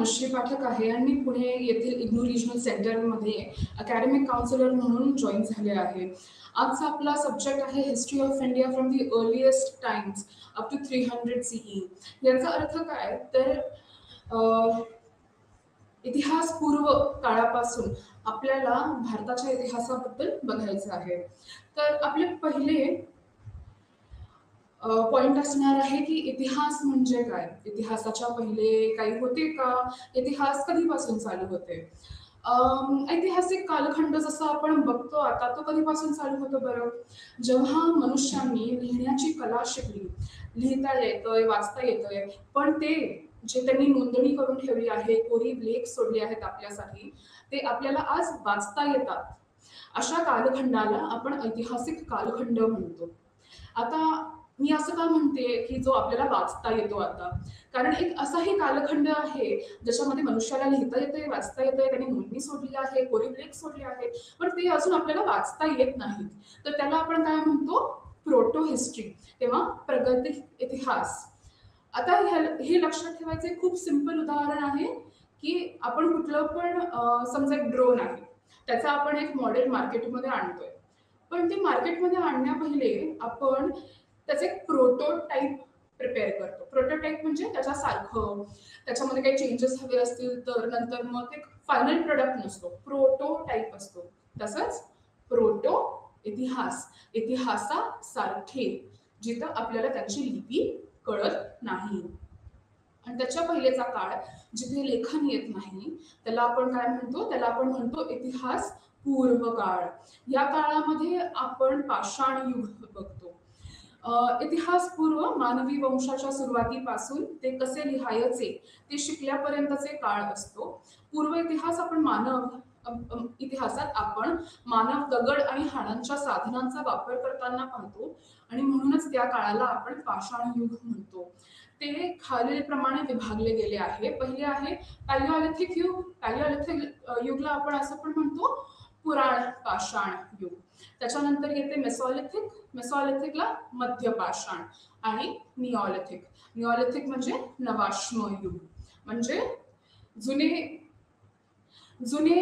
अनुश्री पाठक आहे आणि मी पुणे येथील इग्नू रिजनल सेंटरमध्ये अकॅडमिक काउन्सिलर म्हणून जॉईन झाले आहे. आजचा आपला सब्जेक्ट आहे history of India from the earliest times up to 300 CE. याचा अर्थ काय तर इतिहास पूर्व काळापासून आपल्याला भारताच्या इतिहासाबद्दल बघायचं आहे. तर आपले पहिले पॉइंट असणार आहे की इतिहास म्हणजे काय. इतिहासाच्या पहिले काही होते का, इतिहास कधीपासून चालू होते. ऐतिहासिक कालखंड जसं आपण बघतो आता तो कधीपासून चालू होतो बरं, जेव्हा मनुष्यांनी लिहिण्याची कला शिकली, लिहिता येतंय वाचता येतंय, पण ते जे त्यांनी नोंदणी करून ठेवली आहे, कोरीव लेख सोडले आहेत आपल्यासाठी, ते आपल्याला आज वाचता येतात. अशा कालखंडाला आपण ऐतिहासिक कालखंड म्हणतो. आता मी असं का म्हणते की जो आपल्याला वाचता येतो आता, कारण एक असाही कालखंड आहे ज्याच्यामध्ये मनुष्याला लिहिता येतंय वाचता येतंय, त्यांनी नोंदणी सोडली आहे, कोरीव लेख सोडले आहेत, पण ते अजून आपल्याला वाचता येत नाहीत. तर त्याला आपण काय म्हणतो, प्रोटो हिस्ट्री किंवा प्रगती इतिहास. आता हे लक्षात ठेवायचे खूप सिंपल उदाहरण आहे की आपण कुठलं पण समजा एक ड्रोन आहे, त्याचा आपण एक मॉडेल मार्केटमध्ये आणतोय, पण ते मार्केटमध्ये आणण्यापहिले आपण त्याचे एक प्रोटोटाइप प्रिपेअर करतो. प्रोटोटाइप म्हणजे त्याच्यासारखं, त्याच्यामध्ये काही चेंजेस हवे असतील तर नंतर मग एक फायनल प्रोडक्ट नसतो, प्रोटोटाइप असतो. तसंच प्रोटो इतिहास, इतिहासासारखे, जिथं आपल्याला त्याची लिपी कळत नाही. आणि त्याच्या पहिलेचा काळ जिथे लेखन येत नाही त्याला आपण काय म्हणतो, त्याला आपण म्हणतो इतिहास पूर्व काळ. या काळामध्ये आपण पाषाण युग बघतो. इतिहास पूर्व मानवी वंशाच्या सुरुवातीपासून ते कसे लिहायचे ते शिकल्यापर्यंतचे काळ असतो. पूर्व इतिहास आपण इतिहासात आपण मानव दगड आणि हाडांच्या साधनांचा वापर करताना पाहतो आणि म्हणूनच त्या काळाला आपण पाषाण युग म्हणतो. ते खालीलप्रमाणे विभागले गेले आहे. पहिले आहे पॅलिओलिथिक युग. पॅलिओलिथिक युगला आपण असं पण म्हणतो पुराण पाषाण युग. त्याच्यानंतर येते मेसोलिथिक. मेसोलिथिकला मध्य पाषाण आणि निओलिथिक. निओलिथिक म्हणजे नवाश्म युग, म्हणजे जुने जुने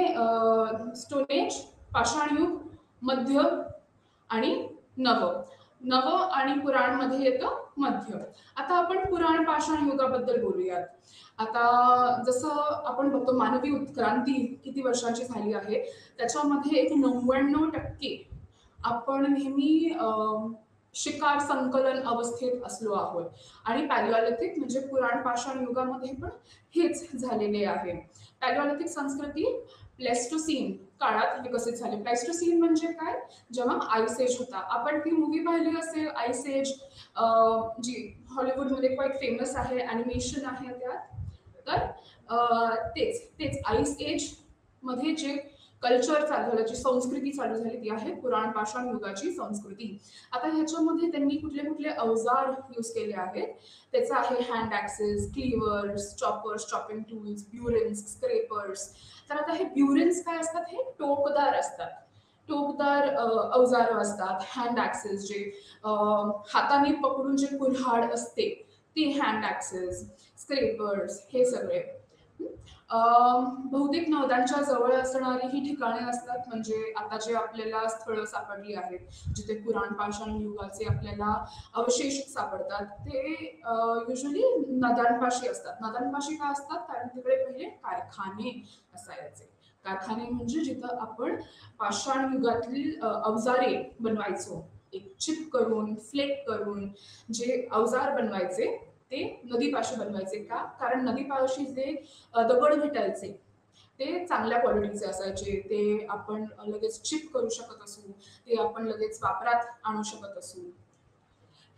स्टोनेज, पाषाण युग, मध्य आणि नव. नव आणि पुराण मध्ये येतं मध्य. आता आपण पुराण पाषाण युगाबद्दल बोलूयात. आता जसं आपण बघतो मानवी उत्क्रांती किती वर्षांची झाली आहे, त्याच्यामध्ये एक 99% आपण नेहमी शिकार संकलन अवस्थेत असलो आहोत. आणि पॅलिओलिथिक म्हणजे पुराण पाषाण युगामध्ये पण हेच झालेले आहे. पॅलिओलिथिक संस्कृती प्लेस्टोसीन काळात विकसित झाली. प्लेस्टोसीन म्हणजे काय, जेव्हा आईस एज होता. आपण ती मूवी पाहिली असेल आईस एज, जी हॉलिवूडमध्ये क्वाईट फेमस आहे, ॲनिमेशन आहे त्यात. तर तेच आईस एज मध्ये जे कल्चर चालू झालं, जी संस्कृती चालू झाली ती आहे पुराण पाषाण युगाची संस्कृती. आता ह्याच्यामध्ये त्यांनी कुठले कुठले अवजार यूज केले आहेत, त्याचं आहे hand axes, cleavers, choppers, chopping tools, burins, scrapers. तर आता हे ब्युरेन्स काय असतात, हे टोकदार असतात, टोकदार अवजारं असतात. हँड ॲक्सेस जे हाताने पकडून जे कुऱ्हाड असते ते हँड ॲक्सेस, स्क्रेपर्स, हे सगळे. बहुतेक नद्यांच्या जवळ असणारी ही ठिकाणे असतात, म्हणजे आता जे आपल्याला स्थळं सापडली आहेत जिथे पुराण पाषाण युगाचे आपल्याला अवशेष सापडतात, ते युजली नद्यांपाशी असतात. नद्यांपाशी का असतात, कारण तिकडे पहिले कारखाने असायचे. कारखाने म्हणजे जिथं आपण पाषाण युगातील अवजारे बनवायचो, एक चिप करून फ्लेक करून जे अवजार बनवायचे ते नदीपाशी बनवायचे. का, कारण नदीपाशी जे दगड भेटायचे ते चांगल्या क्वालिटीचे असायचे, ते आपण लगेच चिप करू शकत असू, ते आपण लगेच वापरात आणू शकत असू.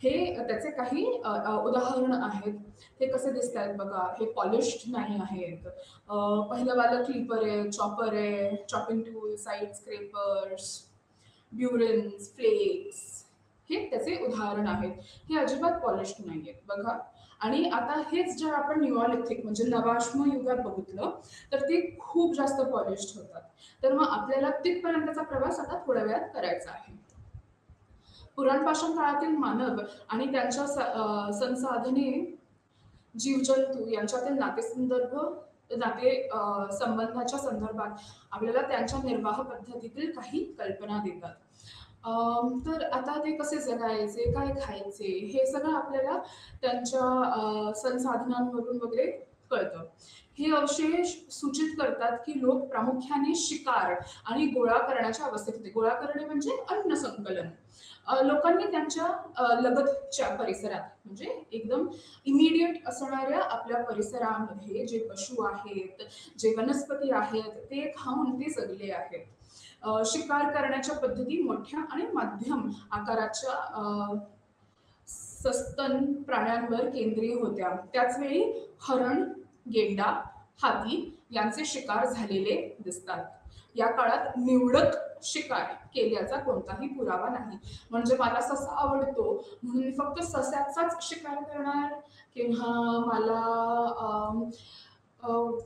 हे त्याचे काही उदाहरण आहेत. हे कसे दिसत आहेत बघा, हे पॉलिश्ड नाही आहेत. पहिलं वालं क्लिपर आहे, चॉपर आहे, chopping tool, side scrapers, burins, flakes, हे त्याचे उदाहरण आहेत. हे अजिबात पॉलिश्ड नाही आहेत बघा. आणि आता हेच जर आपण निओलिथिक म्हणजे नवाश्म युगात बघितलं तर ते खूप जास्त पॉलिश्ड होतात. तर मग आपल्याला तिथपर्यंतचा प्रवास आता थोड्या वेळात करायचा आहे. पुराण पाषाण काळातील मानव आणि त्यांच्या संसाधने, जीवजंतू यांच्यातील नातेसंदर्भ संबंधाच्या संदर्भात आपल्याला त्यांच्या निर्वाह पद्धतीतील काही कल्पना देतात. तर आता ते कसे जगायचे, काय खायचे, हे सगळं आपल्याला त्यांच्या संसाधनांवरून वगैरे कळतं. हे अवशेष सूचित करतात की लोक प्रामुख्याने शिकार आणि गोळा करण्याच्या अवस्थेत होते. गोळा करणे म्हणजे अन्न संकलन. लोकांनी त्यांच्या लगतच्या परिसरात म्हणजे एकदम इमिडिएट असणाऱ्या आपल्या परिसरामध्ये जे पशु आहेत, जे वनस्पती आहेत, ते खाऊन ते जगले आहेत. शिकार करण्याच्या पद्धती मोठ्या आणि मध्यम आकाराच्या सस्तन प्राण्यांवर केंद्रीय होत्या. त्याचवेळी हरण, गेंडा, हाती यांचे शिकार झालेले दिसतात. या काळात निवडक शिकार केल्याचा कोणताही पुरावा नाही. म्हणजे मला ससा आवडतो म्हणून मी फक्त सस्याचाच शिकार करणार किंवा मला अम, अ,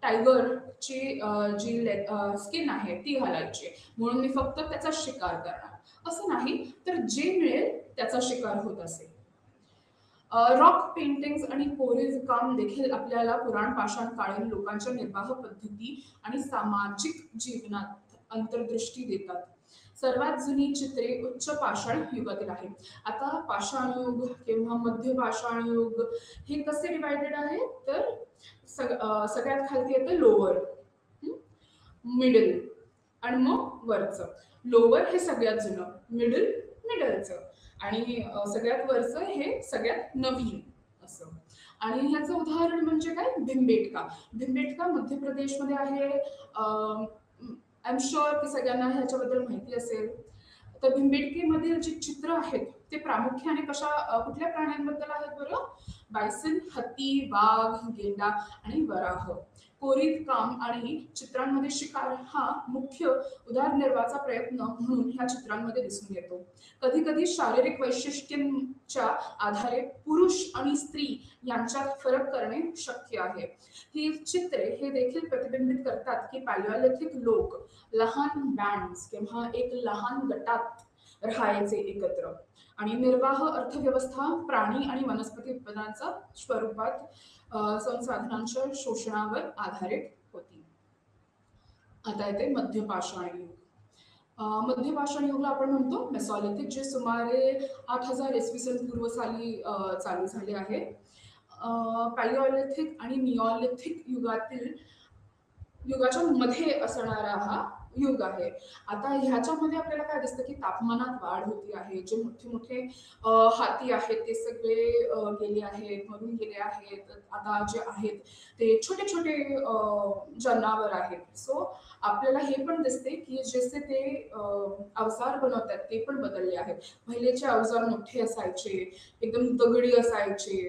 टायगरची जी स्किन आहे ती घालायची म्हणून मी फक्त त्याचा शिकार करणार असं नाही, तर जे मिळेल त्याचा शिकार होत असेल. रॉक पेंटिंग्स आणि कोरीव काम देखील आपल्याला पुराण पाषाण काळीन लोकांच्या निर्वाह पद्धती आणि सामाजिक जीवनात अंतर्दृष्टी देतात. सर्वात जुनी चित्रे उच्च पाषाण युगातील आहेत. आता पाषाण युग किंवा मध्य पाषाण युग हे कसे डिवायडेड आहे, तर सगळ्यात खालती येतं लोअर, मिडल आणि मग वरचं. लोअर हे सगळ्यात जुनं, मिडलचं आणि सगळ्यात वरचं हे सगळ्यात नवीन असं. आणि ह्याचं उदाहरण म्हणजे काय, भिंबेटका. भिंबेटका मध्य प्रदेशमध्ये आहे. आय एम शुअर की सगळ्यांना ह्याच्याबद्दल माहिती असेल. तर भिंबेटकीमधील जी चित्र आहेत ते प्रामुख्याने कुठल्या प्राण्यांबद्दल आहेत बरं, बायसन, हत्ती, वाघ, गेंडा आणि वराह. कोरीव काम आणि चित्रांमध्ये शिकार हा मुख्य उदरनिर्वाहाचा प्रयत्न म्हणून ह्या चित्रांमध्ये दिसून येतो. कधी कधी शारीरिक वैशिष्ट्यांच्या आधारे पुरुष आणि स्त्री यांच्यात फरक करणे शक्य आहे. ही चित्रे हे देखील प्रतिबिंबित करतात की पॅलिओलिथिक लोक लहान बँड्स किंवा एक लहान गटात राहायचे एकत्र आणि निर्वाह अर्थव्यवस्था प्राणी आणि वनस्पती उत्पादनाच्या स्वरूपात संसाधनांच्या शोषणावर आधारित होती. आता येते मध्य पाषाण युग. मध्य पाषाण युगला आपण म्हणतो मेसॉलिथिक, जे सुमारे 8000 इसवी सन पूर्व साली चालू झाले आहे. पॅलिओलिथिक आणि निओलिथिक युगाच्या मध्ये असणारा हा युग आहे. आता ह्याच्यामध्ये आपल्याला काय दिसतं की तापमानात वाढ होती आहे. जे मोठे मोठे हाती आहेत ते सगळे गेले आहेत, मरून गेले आहेत. आता जे आहेत ते छोटे छोटे जनावर आहेत. सो आपल्याला हे पण दिसते की जसे ते अवजार बनवतात ते पण बदलले आहेत. पहिलेचे अवजार मोठे असायचे, एकदम दगडी असायचे,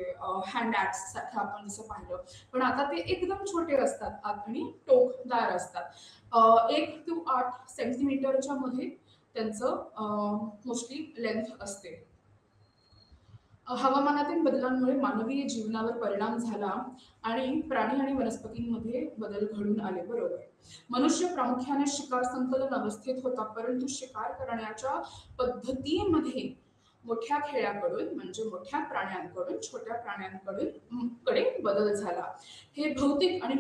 हँड ॲक्स सारखं आपण जसं पाहिलं, पण आता ते एकदम छोटे असतात आणि टोकदार असतात. 1 to 8 सेंटीमीटरच्या मध्ये त्यांचं मोस्टली लेंथ असते. हवामानातील बदलांमुळे मानवी जीवनावर परिणाम झाला आणि प्राणी आणि वनस्पतींमध्ये बदल घडून आले. बरोबर. मनुष्य प्रामुख्याने शिकार संकलन अवस्थेत होता, परंतु शिकार करण्याच्या पद्धतीमध्ये मोठ्या खेळाकडून म्हणजे मोठ्या प्राण्यांकडून छोट्या कडे बदल झाला. हे भौतिक आणि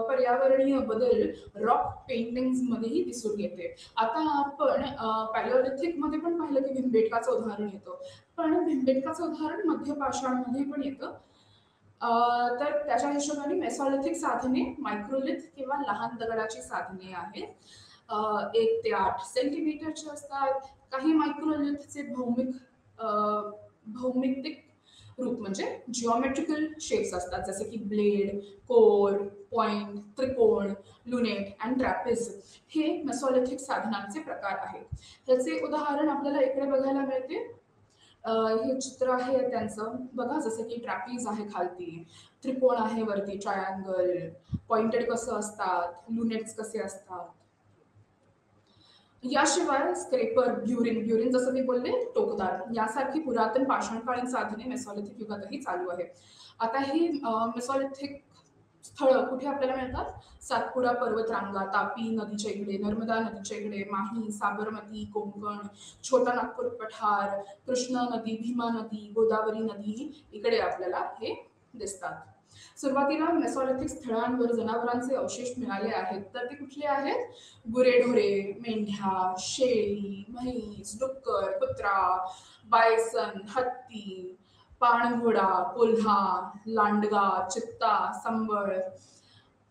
पर्यावरणीय बदल रॉक पेंटिंग्स मध्येही दिसून येते. आता आपण पॅलिओलिथिक मध्ये पण पाहिलं की भिंबेटकाचं उदाहरण येतं, पण भिंबेटकाचं उदाहरण मध्य पाषाणमध्ये पण येतं. तर त्याच्या हिशोबाने मेसॉलिथिक साधने मायक्रोलिथ किंवा लहान दगडाची साधने आहेत. 1 ते 8 सेंटीमीटरचे असतात. काही मायक्रोलिथचे भौमितिक रूप म्हणजे जिओमेट्रिकल शेप्स असतात, जसे की ब्लेड, कोर, पॉइंट, त्रिकोण, लुनेट अँड ट्रॅपेझ. हे मेसॉलिथिक साधनांचे प्रकार आहेत. ह्याचे उदाहरण आपल्याला इकडे बघायला मिळते. हे चित्र आहे त्यांचं बघा, जसं की ट्रॅपीज आहे खालती, त्रिकोण आहे वरती, ट्रायंगल, पॉइंटेड कसं असतात, लुनेट्स कसे असतात. याशिवाय स्क्रेपर, ब्युरिन जसं मी बोलले टोकदार, यासारखी पुरातन पाषाणकालीन साधने मेसॉलिथिक युगातही चालू आहेत. आता ही मेसॉलिथिक स्थळं कुठे आपल्याला मिळतात? सातपुडा पर्वतरांगा, तापी नदीच्या इकडे, नर्मदा नदीच्या इकडे, माही, साबरमती, कोकण, छोटा नागपूर पठार, कृष्णा नदी, भीमा नदी, गोदावरी नदी इकडे आपल्याला हे दिसतात. सुरुवातीला मेसॉलिथिक स्थळांवर जनावरांचे अवशेष मिळाले आहेत, तर ते कुठले आहेत? गुरेढोरे, मेंढ्या, शेळी, म्हैस, डुक्कर, कुत्रा, बायसन, हत्ती, पाणघोडा, कोल्हा, लांडगा, चित्ता, संबळ,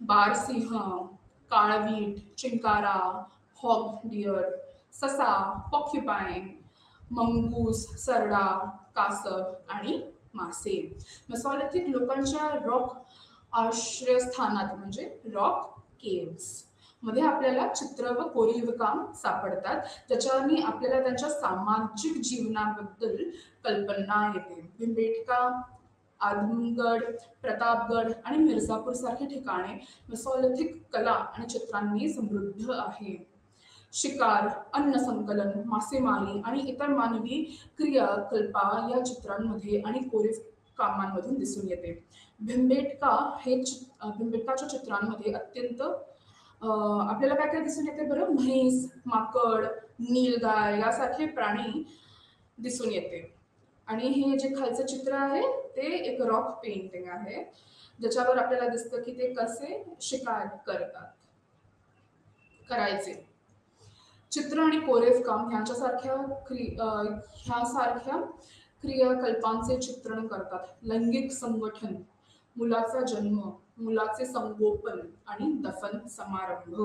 बारसिंह, काळवीट, चिंकारा, हॉग डिअर, ससा, पॉक्युपाईन, मंगूस, सरडा, कासव आणि मासे. मेसॉलिथिक लोकांच्या रॉक आश्रयस्थानात म्हणजे रॉक केव्स मध्ये आपल्याला चित्र व कोरीव काम सापडतात, ज्याच्याने आपल्याला त्यांच्या सामाजिक जीवनाबद्दल कल्पना येते. भीमबेटका, आदमगड, प्रतापगड आणि मिर्झापूर सारखी ठिकाणे मेसॉलिथिक कला आणि चित्रांनी समृद्ध आहे. शिकार, अन्न संकलन, मासेमारी आणि इतर मानवी क्रियाकल्पा या चित्रांमध्ये आणि कोरीव कामांमधून दिसून येते. भिंबेटका भिंबेटकाच्या चित्रांमध्ये अत्यंत आपल्याला काय काय दिसून येते बरं? म्हैस, माकड, नीलगाय यासारखे प्राणी दिसून येते. आणि हे जे खालचं चित्र आहे ते एक रॉक पेंटिंग आहे, ज्याच्यावर आपल्याला दिसतं की ते कसे शिकार करायचे. चित्र आणि कोरीव काम ह्यासारख्या क्रियाकल्पांचे चित्रण करतात. लैंगिक संगठन, मुलाचा जन्म, मुलाचे संगोपन आणि दफन समारंभ.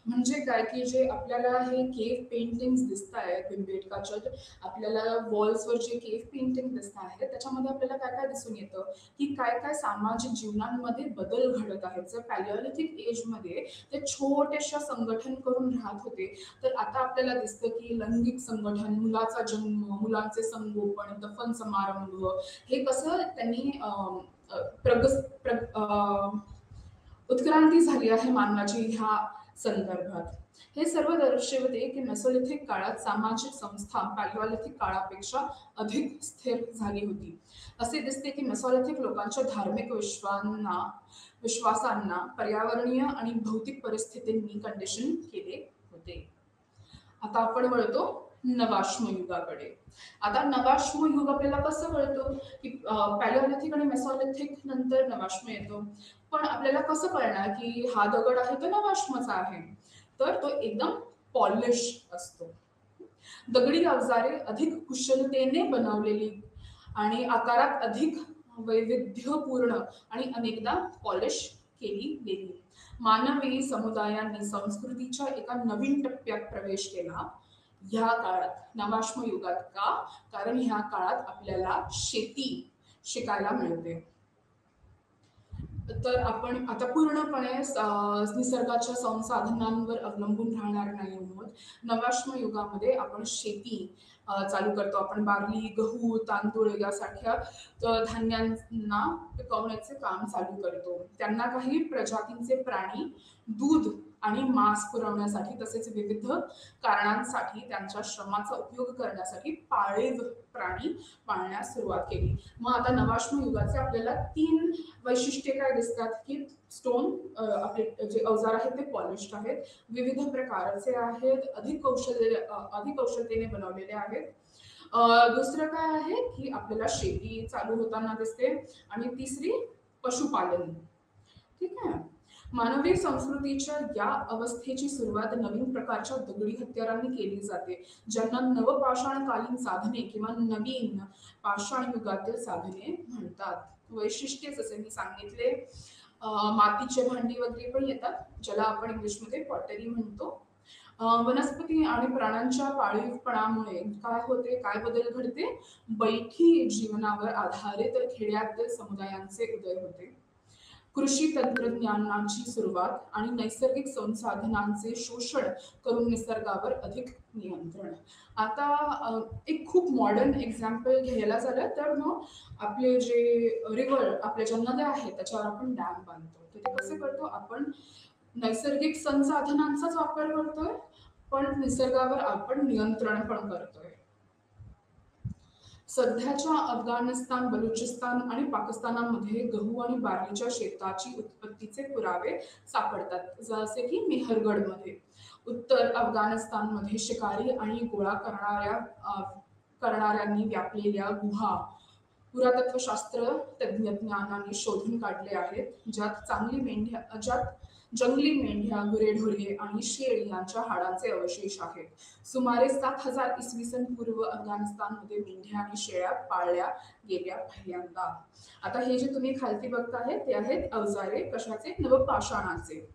म्हणजे काय की जे आपल्याला हे केव्ह पेंटिंग्स दिसत आहेत भिंबेटकाच्या, आपल्याला वॉल्सवर जे केव्ह पेंटिंग दिसत आहेत त्याच्यामध्ये आपल्याला काय काय दिसून येतं की काय काय सामाजिक जीवनांमध्ये बदल घडत आहेत. जर पॅलिओलिथिक एजमध्ये ते छोट्याशा संघटन करून राहत होते, तर आता आपल्याला दिसतं की लैंगिक संगठन, मुलाचा जन्म, मुलांचे संगोपन, दफन समारंभ हे कसं त्यांनी उत्क्रांती झाली आहे मानवाची ह्या संदर्भात. हे सर्व दर्शवते की मेसोलिथिक काळात सामाजिक संस्था पॅलिओलिथिक काळापेक्षा अधिक स्थिर झाली होती. असे दिसते की मेसोलिथिक लोकांच्या धार्मिक विश्वासांना पर्यावरणीय आणि भौतिक परिस्थितींनी कंडिशन केले होते. आता आपण वळतो नवाश्म युगाकडे. आता नवाश्म युग आपल्याला कसं कळतो की पॅलिओलिथिक आणि मेसोलिथिक नंतर नवाश्म येतो, पण आपल्याला कसं कळणार की हा दगड आहे तो नवाश्मचा आहे? तर तो एकदम पॉलिश असतो. दगडी अवजारे अधिक कुशलतेने बनवलेली आणि आकारात अधिक वैविध्यपूर्ण आणि अनेकदा पॉलिश केली गेली. मानवी समुदायांनी संस्कृतीच्या एका नवीन टप्प्यात प्रवेश केला ह्या काळात, नवाश्म युगात. का? कारण ह्या काळात आपल्याला शेती शिकायला मिळते. तर आपण आता पूर्णपणे निसर्गाच्या संसाधनांवर अवलंबून राहणार नाही आहोत. नवाश्म युगामध्ये आपण शेती चालू करतो. आपण बार्ली, गहू, तांदूळ यासारख्या धान्यांना पिकवण्याचे काम चालू करतो. त्यांना काही प्रजातींचे प्राणी दूध आणि मांस पुरवण्यासाठी तसेच विविध कारणांसाठी त्यांच्या श्रमाचा उपयोग करण्यासाठी पाळीव प्राणी पाळण्यास सुरुवात केली. मग आता नवाश्म युगाचे आपल्याला 3 वैशिष्ट्ये काय दिसतात की स्टोन, आपले जे अवजार आहेत ते पॉलिश्ड आहेत, विविध प्रकारचे आहेत, अधिक कौशल्यतेने बनवलेले आहेत. दुसरं काय आहे की आपल्याला शेती चालू होताना दिसते आणि तिसरी पशुपालन. ठीक आहे. मानवी संस्कृतीच्या या अवस्थेची सुरुवात नवीन प्रकारच्या दगडी हत्यारांनी केली जाते, ज्यांना नवपाषाणकालीन साधने किंवा नवीन पाषाण युगातील साधने म्हणतात. वैशिष्ट्ये जसे मी सांगितले, मातीचे भांडी वगैरे पण येतात, ज्याला आपण इंग्लिशमध्ये पॉटरी म्हणतो. वनस्पती आणि प्राण्यांच्या पाळीवपणामुळे काय होते, काय बदल घडते? बैठी जीवनावर आधारित खेड्यातील समुदायांचे उदय होते. कृषी तंत्रज्ञानाची सुरुवात आणि नैसर्गिक संसाधनांचे शोषण करून निसर्गावर अधिक नियंत्रण. आता एक खूप मॉडर्न एक्झाम्पल घ्यायला झालं तर मग आपले जे रिव्हर, आपल्या ज्या नद्या आहेत त्याच्यावर आपण डॅम बांधतो. तर ते कसे करतो? आपण नैसर्गिक संसाधनांचाच वापर करतोय, पण निसर्गावर आपण नियंत्रण पण करतोय. सध्याच्या अफगाणिस्तान, बलुचिस्तान आणि पाकिस्तानामध्ये गहू आणि बार्लीच्या शेताची उत्पत्तीचे पुरावे सापडतात, जसे की मेहरगडमध्ये. उत्तर अफगाणिस्तानमध्ये शिकारी आणि गोळा करणाऱ्यांनी व्यापलेल्या गुहा पुरातत्वशास्त्र तज्ञांनी शोधून काढले आहेत, ज्यात जंगली मेंढ्या, गुरेढोरे आणि शेळी यांच्या हाडांचे अवशेष आहेत. सुमारे 7,000 इसवी सन पूर्व अफगाणिस्तानमध्ये मेंढ्या आणि शेळ्या पाळल्या गेल्या पहिल्यांदा. आता हे जे तुम्ही खालती बघताय ते आहेत अवजारे, कशाचे? नवपाषाणाचे.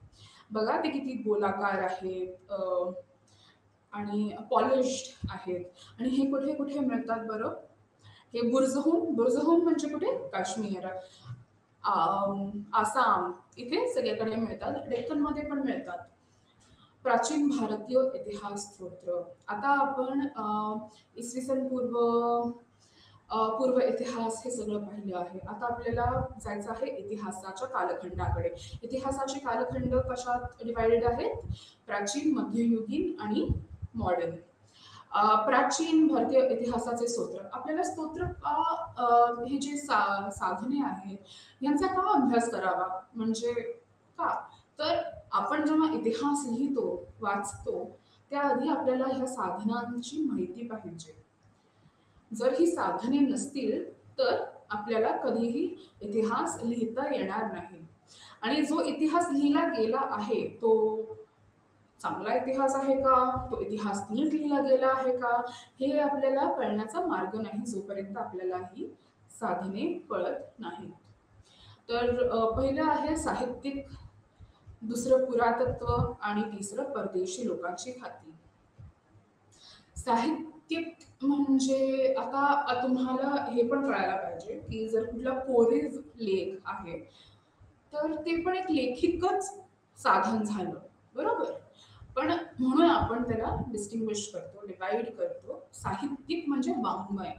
बघा ते किती गोलाकार आहेत आणि पॉलिश्ड आहेत. आणि हे कुठे कुठे मिळतात बरं? हे बुरजहून म्हणजे कुठे? काश्मीर, आसाम, इथे सगळीकडे मिळतात. डेक्कनमध्ये पण मिळतात. प्राचीन भारतीय इतिहास स्तोत्र. आता आपण इसवी सन पूर्व इतिहास हे सगळं पाहिलं आहे. आता आपल्याला जायचं आहे इतिहासाच्या कालखंडाकडे. इतिहासाचे कालखंड कशात डिवाइडेड आहेत? प्राचीन, मध्ययुगीन आणि मॉडर्न. प्राचीन भारतीय इतिहासाचे स्तोत्र. आपल्याला स्तोत्र हे जे साधने आहेत यांचा का अभ्यास करावा? म्हणजे का? तर आपण जेव्हा इतिहास लिहितो, वाचतो, त्याआधी आपल्याला ह्या साधनांची माहिती पाहिजे. जर ही साधने नसतील तर आपल्याला कधीही इतिहास लिहिता येणार नाही. आणि जो इतिहास लिहिला गेला आहे तो चांगला इतिहास आहे का? तो इतिहास नीट लिहिला गेला आहे का? हे आपल्याला कळण्याचा मार्ग नाही जोपर्यंत आपल्याला ही साधने कळत नाहीत. तर पहिलं आहे साहित्यिक, दुसरं पुरातत्व आणि तिसरं परदेशी लोकांची खाती. साहित्यिक म्हणजे आता तुम्हाला हे पण कळायला पाहिजे की जर कुठला कोरीव लेख आहे तर ते पण एक लेखिकच साधन झालं, बरोबर? पण म्हणून आपण त्याला डिस्टिंग्विश करतो, डिवाइड करतो. साहित्यिक म्हणजे वाङ्मय.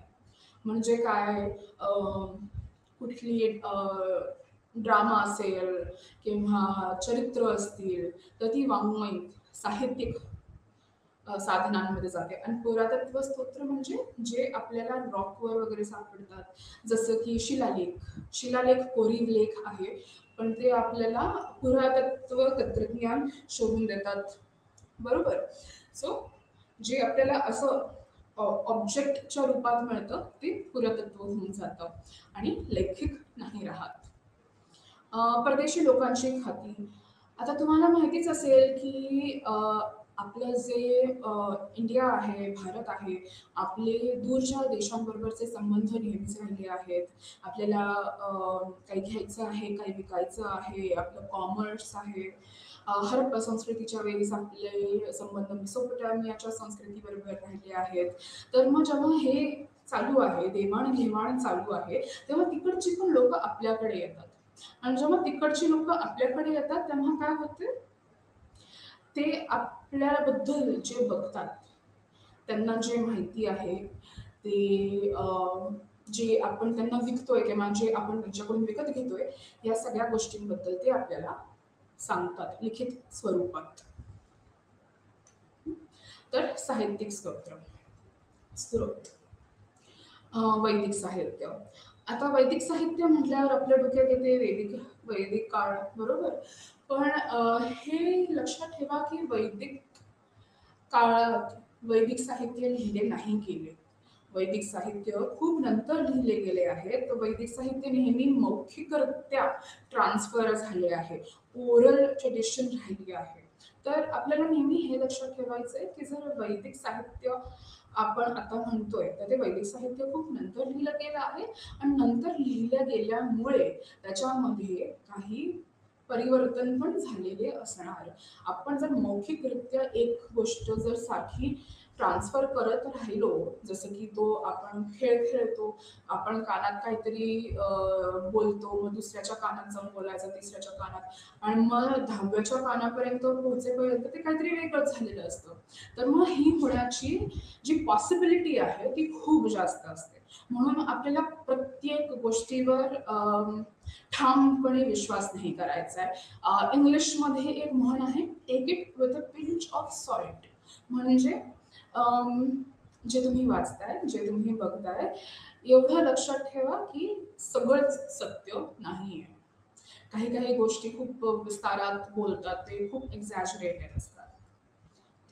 म्हणजे काय? कुठली ड्रामा असेल किंवा चरित्र असतील तर ती वाङ्मयिक साहित्यिक साधनांमध्ये जाते. आणि पुरातत्व स्तोत्र म्हणजे जे आपल्याला रॉकवर वगैरे सापडतात, जसं की शिलालेख कोरीव लेख आहे, पण ते आपल्याला पुरातत्व तंत्रज्ञान शोधून देतात, बरोबर? सो जे आपल्याला असं ऑब्जेक्टच्या रूपात मिळतं ते पुरातत्व होऊन जातं आणि लेखिक नाही राहत. परदेशी लोकांची खाती. आता तुम्हाला माहितीच असेल की आपलं जे इंडिया आहे, भारत आहे, आपले दूरच्या देशांबरोबरचे संबंध नेहमीच राहिले आहेत. आपल्याला काही घ्यायचं आहे, काही विकायचं आहे, आपलं कॉमर्स आहे. हरप्पा संस्कृतीच्या वेळेस आपले संबंध मेसोपोटामियाच्या संस्कृतीबरोबर राहिले आहेत. तर मग जेव्हा हे चालू आहे, देवाणघेवाण चालू आहे, तेव्हा तिकडची पण लोक आपल्याकडे येतात. आणि जेव्हा तिकडची लोक आपल्याकडे येतात तेव्हा काय होते? ते आपल्याबद्दल जे बघतात, त्यांना जे माहिती आहे ते जे आपण त्यांना विकतोय किंवा जे आपण त्यांच्याकडून विकत घेतोय, या सगळ्या गोष्टींबद्दल ते आपल्याला सांगतात लिखित स्वरूपात. तर साहित्यिक स्रोत. वैदिक साहित्य. आता वैदिक साहित्य म्हटल्यावर आपल्या डोक्यात येते वैदिक काळ, बरोबर? पण हे लक्षात ठेवा की वैदिक काळात वैदिक साहित्य लिहिले नाही गेले. वैदिक साहित्य खूप नंतर लिहिले गेले आहे. तर वैदिक साहित्य नेहमी मौखिकरित्या ट्रान्सफर झाले आहे, ओरल ट्रेडिशन राहिली आहे. तर आपल्याला नेहमी हे लक्षात ठेवायचं आहे की जर वैदिक साहित्य आपण आता म्हणतोय तर ते वैदिक साहित्य खूप नंतर लिहिलं गेलं आहे. आणि नंतर लिहिल्या गेल्यामुळे त्याच्यामध्ये काही परिवर्तन पण झालेले असणार. आपण जर मौखिकरित्या एक गोष्ट जर सारखी ट्रान्सफर करत राहिलो, जसं की तो आपण खेळ खेळतो, आपण कानात काहीतरी बोलतो, मग दुसऱ्याच्या कानात जाऊन बोलायचं, तिसऱ्याच्या कानात, आणि मग 10व्या कानापर्यंत पोहोचेपर्यंत ते काहीतरी वेगळंच झालेलं असतं. तर मग ही होण्याची जी पॉसिबिलिटी आहे ती खूप जास्त असते. म्हणून आपल्याला प्रत्येक गोष्टीवर ठामपणे विश्वास नाही करायचा आहे. इंग्लिशमध्ये एक म्हण आहे, take it with a pinch of salt. म्हणजे जे तुम्ही वाचताय, जे तुम्ही बघताय, एवढं लक्षात ठेवा की सगळंच सत्य नाहीये. काही काही गोष्टी खूप विस्तारात बोलतात, ते खूप एक्झॅजरेटेड असतात.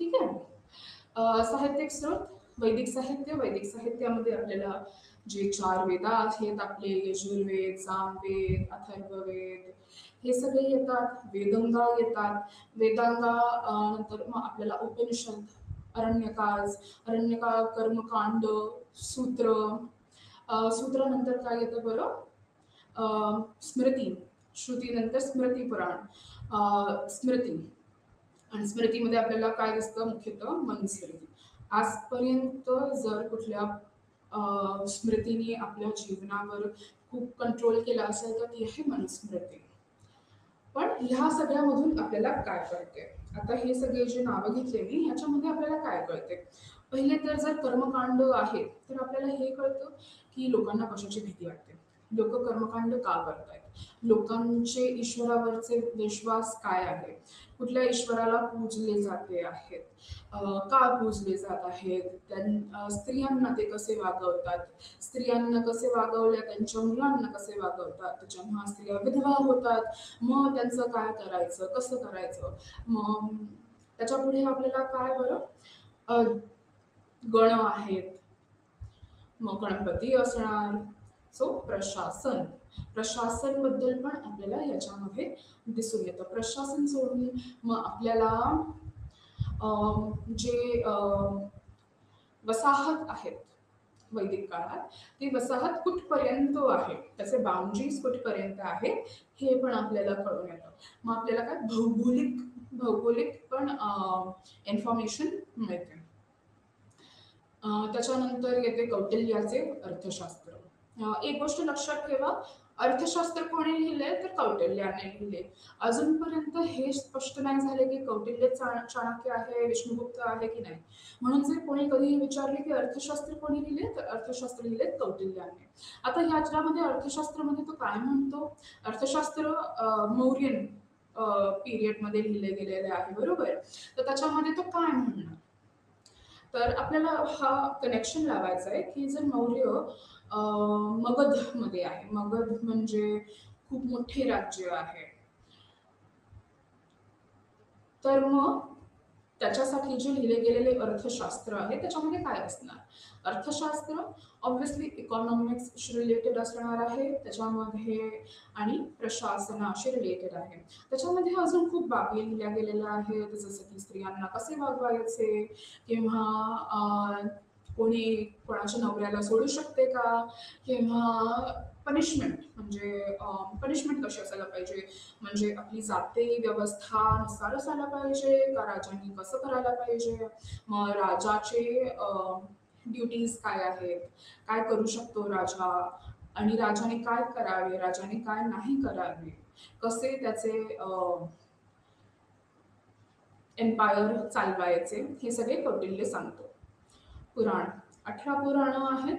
ठीक आहे. साहित्यिक स्रोत वैदिक साहित्यामध्ये आपल्याला जे 4 वेद आहेत आपले यजुर्वेद, सामवेद, अथर्ववेद हे सगळे येतात. वेदंगा येतात. वेदांगा नंतर मग आपल्याला उपनिषद, अरण्यकाज, अरण्यकाळ, कर्मकांड, सूत्र, सूत्रानंतर काय येतं बरं? स्मृती, श्रुतीनंतर स्मृती पुराण, स्मृती, आणि स्मृतीमध्ये आपल्याला काय दिसतं? मुख्यतः मनुस्मृती. आजपर्यंत जर कुठल्या स्मृतीने आपल्या जीवनावर खूप कंट्रोल केला असेल तर ती आहे मनुस्मृती. पण ह्या सगळ्यामधून आपल्याला काय कळते? आता हे सगळे जे नावं घेतले मी ह्याच्यामध्ये आपल्याला काय कळते? पहिले तर जर कर्मकांड आहे तर आपल्याला हे कळतं की लोकांना कशाची भीती वाटते, लोक कर्मकांड का करतायत, लोकांचे ईश्वरावरचे विश्वास काय आहे, कुठल्या ईश्वराला पूजले जाते आहेत, का पूजले जात आहेत, स्त्रियांना ते कसे वागवतात, स्त्रियांना कसे वागवल्या त्यांच्या मुलांना कसे वागवतात, जेव्हा स्त्रिया विधवा होतात मग त्यांचं काय करायचं, कसं करायचं. मग त्याच्या पुढे आपल्याला काय बरं? गण आहेत, मग गणपती असणार. सो प्रशासन, प्रशासन बद्दल पण आपल्याला याच्यामध्ये दिसून येतं. प्रशासन सोडून मग आपल्याला जे वसाहत आहेत वैदिक काळात, ती वसाहत कुठपर्यंत आहे, त्याचे बाउंड्रीज कुठपर्यंत आहे हे पण आपल्याला कळून येतं. मग आपल्याला काय भौगोलिक भौगोलिक पण इन्फॉर्मेशन मिळते. त्याच्यानंतर येते कौटिल्याचे अर्थशास्त्र. एक गोष्ट लक्षात ठेवा, अर्थशास्त्र कोणी लिहिले तर कौटिल्याने लिहिले. अजूनपर्यंत हे स्पष्ट नाही झाले की कौटिल्य चाणक्य आहे, विष्णुगुप्त आहे की नाही. म्हणून जर कोणी कधीही विचारले की अर्थशास्त्र कोणी लिहिले तर अर्थशास्त्र लिहिले कौटिल्याने. आता ह्याच्यामध्ये अर्थशास्त्रामध्ये तो काय म्हणतो? अर्थशास्त्र मौर्यन पिरियडमध्ये लिहिले गेलेले आहे, बरोबर. तर त्याच्यामध्ये तो काय म्हणणार? तर आपल्याला हा कनेक्शन लावायचा आहे की जर मौर्य मगधमध्ये आहे, मगध म्हणजे खूप मोठे राज्य आहे, तर मग त्याच्यासाठी जे लिहिले गेलेले अर्थशास्त्र आहे त्याच्यामध्ये काय असणार? अर्थशास्त्र ऑब्व्हियसली इकॉनॉमिक्सशी रिलेटेड असणार आहे त्याच्यामध्ये, आणि प्रशासनाशी रिलेटेड आहे. त्याच्यामध्ये अजून खूप बाबी लिहिल्या गेलेल्या आहेत, जसं की स्त्रियांना कसे वागवायचे, किंवा कोणी कोणाच्या नवऱ्याला सोडू शकते का, किंवा पनिशमेंट म्हणजे पनिशमेंट कशी असायला पाहिजे, म्हणजे आपली जाती व्यवस्था नुसार असायला पाहिजे का, राजांनी कसं करायला पाहिजे, मग राजाचे ड्युटीज काय आहेत, काय करू शकतो राजा, आणि राजाने काय करावे, राजाने काय नाही करावे, कसे त्याचे एम्पायर चालवायचे, हे सगळे कौटिल्य सांगतो. पुराण, 18 पुराणं आहेत.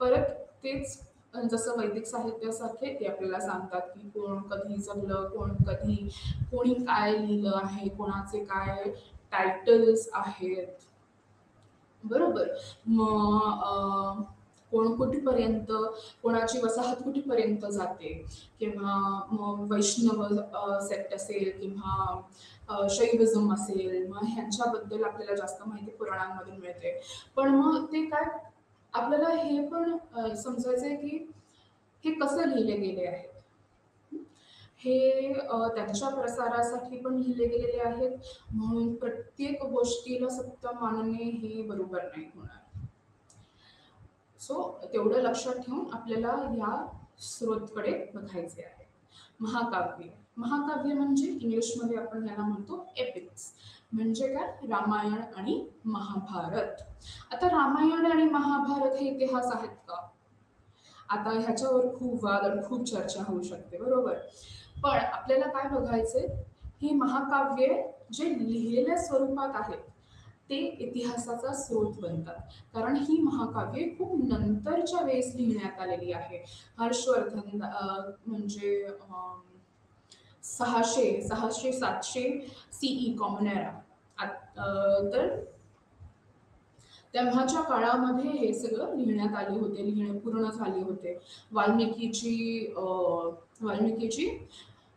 परत तेच जसं वैदिक साहित्यासारखे ते आपल्याला सांगतात की कोण कधी जगलं, कोण कधी, कोणी काय लिहिलं आहे, कोणाचे काय टायटल्स आहेत, बरोबर. मग कोण कुठपर्यंत, कोणाची वसाहत कुठपर्यंत जाते, किंवा मग वैष्णव सेक्ट असेल किंवा शैविझम असेल, मग ह्यांच्याबद्दल आपल्याला जास्त माहिती पुराणांमधून मिळते. पण मग ते काय आपल्याला हे पण समजायचं आहे की हे कसं लिहिले गेले आहेत, हे त्यांच्या प्रसारासाठी पण लिहिले गेलेले आहेत, म्हणून प्रत्येक गोष्टीला सत्य मानणे हे बरोबर नाही होणार. सो तेवढं लक्षात ठेवून आपल्याला या स्रोतकडे बघायचे आहे. महाकाव्य, महाकाव्य म्हणजे इंग्लिशमध्ये आपण याला म्हणतो एपिक्स, म्हणजे काय, रामायण आणि महाभारत. आता रामायण आणि महाभारत हे इतिहास आहेत का? आता ह्याच्यावर खूप वाद आणि खूप चर्चा होऊ शकते, बरोबर. पण आपल्याला काय बघायचंय, ही महाकाव्ये जे लिहिलेल्या स्वरूपात आहेत ते इतिहासाचा स्रोत बनतात, कारण ही महाकाव्ये खूप नंतरच्या वेळेस लिहिण्यात आलेली आहे. हर्षवर्धन म्हणजे 600-700 सीई कॉमन एरा, तर तेव्हाच्या काळामध्ये हे सगळं लिहिण्यात आले होते, लिहिणे पूर्ण झाले होते. वाल्मिकीची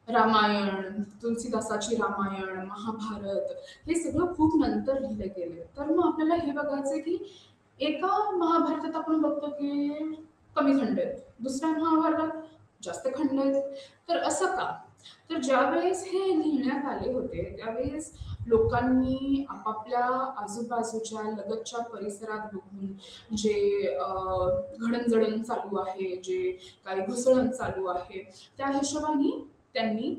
रामायण, तुलसीदासाची रामायण, महाभारत हे सगळं खूप नंतर लिहिलं गेलंय. तर मग आपल्याला हे बघायचंय की एका महाभारतात आपण बघतो की कमी खंड आहेत. दुसऱ्या महाभारतात जास्त खंड आहेत. तर असं का? तर ज्यावेळेस हे लिहिण्यात आले होते, त्यावेळेस लोकांनी आपापल्या आजूबाजूच्या लगतच्या परिसरात बघून जे घडणजडण चालू आहे, जे काही घुसळण चालू आहे, त्या हिशोबाने त्यांनी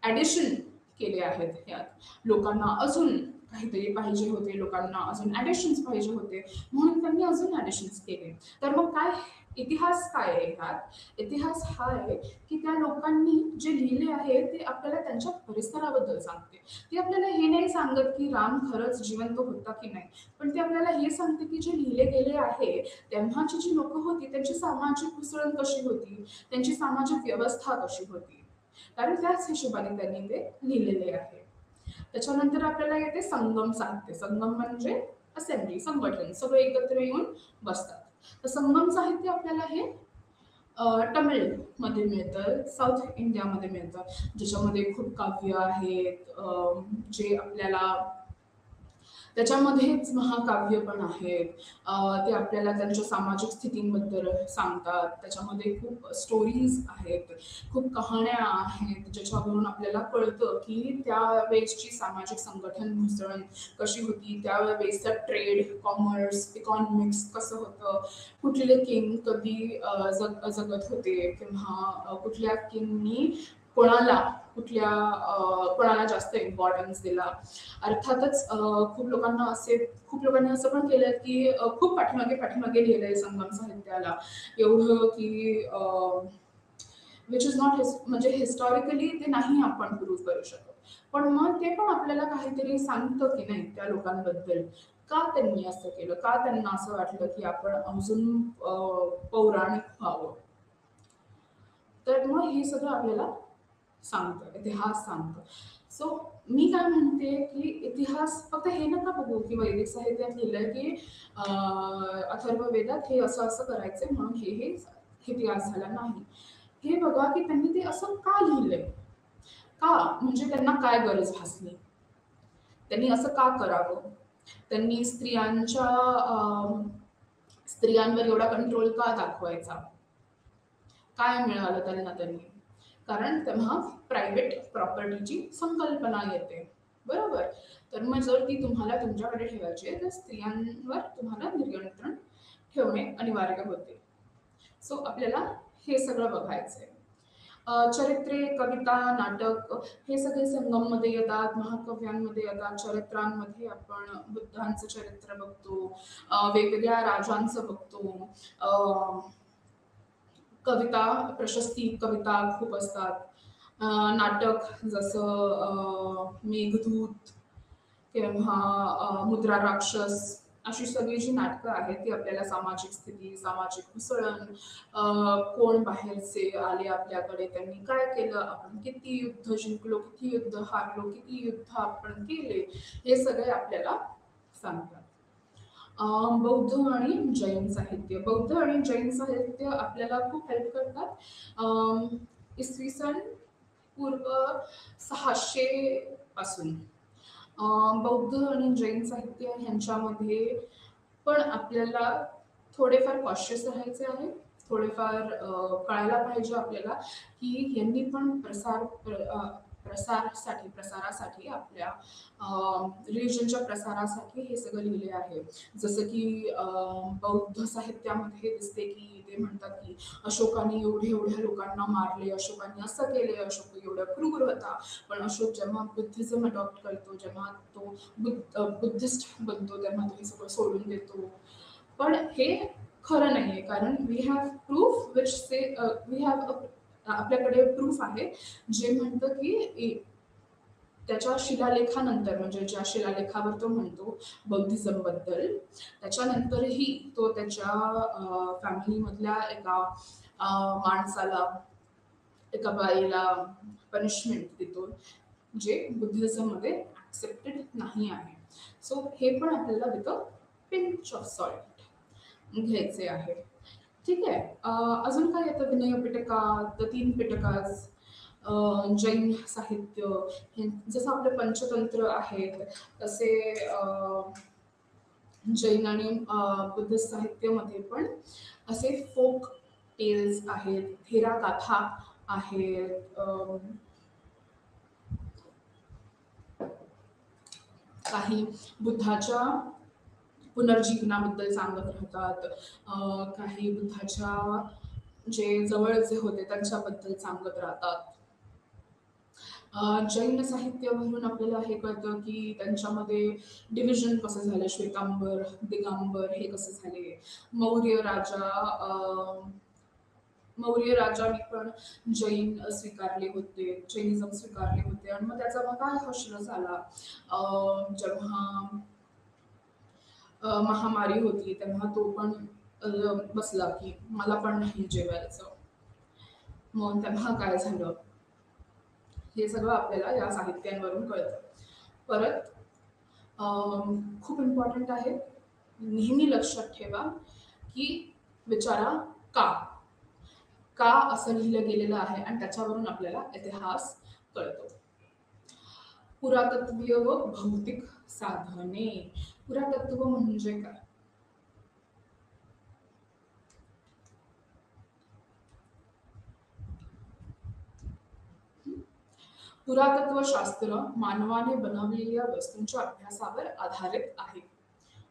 ॲडिशन केले आहेत यात. लोकांना अजून काहीतरी पाहिजे होते, लोकांना अजून ॲडिशन्स पाहिजे होते, म्हणून त्यांनी अजून ॲडिशन्स केले. तर मग काय इतिहास काय आहे ह्यात? इतिहास हा आहे की त्या लोकांनी जे लिहिले आहे ते आपल्याला त्यांच्या परिसराबद्दल सांगते. ते आपल्याला हे नाही सांगत की राम खरंच जिवंत होता की नाही, पण ते आपल्याला हे सांगते की जे लिहिले गेले आहे, तेव्हाची जी लोकं होती त्यांची सामाजिक घुसळण कशी होती, त्यांची सामाजिक व्यवस्था कशी होती. कारण त्याच हिशोबाने त्यांनी ते लिहिलेले आहे. त्याच्यानंतर आपल्याला येते संगम साहित्य. संगम म्हणजे असेंब्ली, संघटन, सगळे एकत्र येऊन बसतात. तर संगम साहित्य आपल्याला हे तमिळमध्ये मिळतं, साऊथ इंडियामध्ये मिळतं, ज्याच्यामध्ये खूप काव्य आहेत, जे आपल्याला त्याच्यामध्येच महाकाव्य पण आहेत. ते आपल्याला त्यांच्या सामाजिक स्थितींबद्दल सांगतात. त्याच्यामध्ये खूप स्टोरीज आहेत, खूप कहाण्या आहेत, ज्याच्यावरून आपल्याला कळतं की त्यावेळेसची सामाजिक संघटन घुसळण कशी होती, त्यावेळेसचं ट्रेड, कॉमर्स, इकॉनॉमिक्स कसं होतं, कुठले किंग कधी जगत होते किंवा कुठल्या किंगनी कोणाला कोणाला जास्त इम्पॉर्टन्स दिला. अर्थातच खूप लोकांनी असं पण केलं की खूप पाठीमागे लिहिलंय संगम साहित्याला, एवढं की विच इज नॉट म्हणजे हिस्टॉरिकली ते नाही आपण प्रूव्ह करू शकत. पण मग ते पण आपल्याला काहीतरी सांगतं की नाही त्या लोकांबद्दल, का त्यांनी असं केलं, का त्यांना असं वाटलं की आपण अजून पौराणिक व्हावं. तर मग हे सगळं आपल्याला सांगतं, इतिहास सांगतं. सो मी काय म्हणते की इतिहास फक्त हे नका बघू की वैदिक साहित्यात लिहिलंय की अथर्ववेदात हे असं असं करायचंय म्हणून हे इतिहास झाला नाही. हे बघा की त्यांनी ते असं का लिहिलंय, का म्हणजे त्यांना काय गरज भासली, त्यांनी असं का करावं, त्यांनी स्त्रियांवर एवढा कंट्रोल का दाखवायचा, काय मिळालं त्यांनी. कारण तेव्हा प्रायव्हेट प्रॉपर्टीची संकल्पना येते, बरोबर. तर मग जर ती तुम्हाला तुमच्याकडे ठेवायची आहे तर स्त्रियांवर तुम्हाला नियंत्रण ठेवणे अनिवार्य होते. सो आपल्याला हे सगळं बघायचंय. चरित्रे, कविता, नाटक हे सगळे संगममध्ये येतात, महाकाव्यांमध्ये येतात. चरित्रांमध्ये आपण बुद्धांचं चरित्र बघतो, वेगवेगळ्या राजांचं बघतो. कविता, प्रशस्ती कविता खूप असतात. नाटक जसं मेघदूत किंवा मुद्रा राक्षस, अशी सगळी जी नाटकं आहेत ती आपल्याला सामाजिक स्थिती, सामाजिक घुसळण, कोण बाहेरचे आले आपल्याकडे, त्यांनी काय केलं, आपण किती युद्ध जिंकलो, किती युद्ध हारलो, किती युद्ध आपण केले, हे सगळे आपल्याला सांगतात. बौद्ध आणि जैन साहित्य. बौद्ध आणि जैन साहित्य आपल्याला खूप हेल्प करतात. इसवी सन पूर्व 600 पासून. बौद्ध आणि जैन साहित्य ह्यांच्यामध्ये पण आपल्याला थोडेफार कॉशियस राहायचे आहे. थोडेफार कळायला पाहिजे आपल्याला की यांनी पण प्रसारासाठी आपल्या रिलिजनच्या प्रसारासाठी हे सगळं लिहिले आहे. जसं की बौद्ध साहित्यामध्ये दिसते की ते म्हणतात की अशोकाने एवढ्या लोकांना मारले, अशोकाने असं केले, अशोक एवढा क्रूर होता. पण अशोक जेव्हा बुद्धिझम अडॉप्ट करतो, जेव्हा तो बुद्धिस्ट बनतो, तेव्हा तो हे सगळं सोडून देतो. पण हे खरं नाहीये, कारण we have proof which say we have आपल्याकडे प्रूफ आहे जे म्हणतं की त्याच्या शिलालेखानंतर, म्हणजे ज्या शिलालेखावर तो म्हणतो बौद्धिझम बद्दल, त्याच्यानंतरही तो त्याच्या फॅमिलीमधल्या एका माणसाला, एका बाईला पनिशमेंट देतो, जे बुद्धिझममध्ये ॲक्सेप्टेड नाही आहे. सो हे पण आपल्याला with a pinch of salt घ्यायचे आहे. ठीक आहे. अजून काय येतं विनय पिटका, द तीन पिटकास, जैन साहित्य, जसं आपले पंचतंत्र आहेत तसे जैन आणि बुद्धिस्ट साहित्यामध्ये पण असे फोक टेल्स आहेत, थेरा गाथा आहेत, काही बुद्धाच्या पुनर्जीवनाबद्दल सांगत राहतात, काही बुद्धाच्या जे जवळचे होते त्यांच्याबद्दल सांगत राहतात. जैन साहित्यावरून आपल्याला हे कळतं की त्यांच्यामध्ये डिव्हिजन कसं झालं, श्वेतांबर, दिगंबर हे कसे झाले. मौर्य राजा मौर्य राजांनी पण जैन स्वीकारले होते, जैनिझम स्वीकारले होते आणि मग त्याचा मग काय प्रश्न झाला, जेव्हा महामारी होती तेव्हा तो पण बसला की मला पण नाही जेवायचं. मग तेव्हा काय झालं हे सगळं आपल्याला या साहित्यांवरून कळतं. परत खूप इम्पॉर्टंट आहे, नेहमी लक्षात ठेवा की विचारा का का असं लिहिलं गेलेलं आहे आणि त्याच्यावरून आपल्याला इतिहास कळतो. पुरातत्वीय व भौतिक साधने. पुरातत्व म्हणजे काय? पुरातत्वशास्त्र मानवाने बनवलेल्या वस्तूंच्या अभ्यासावर आधारित आहे.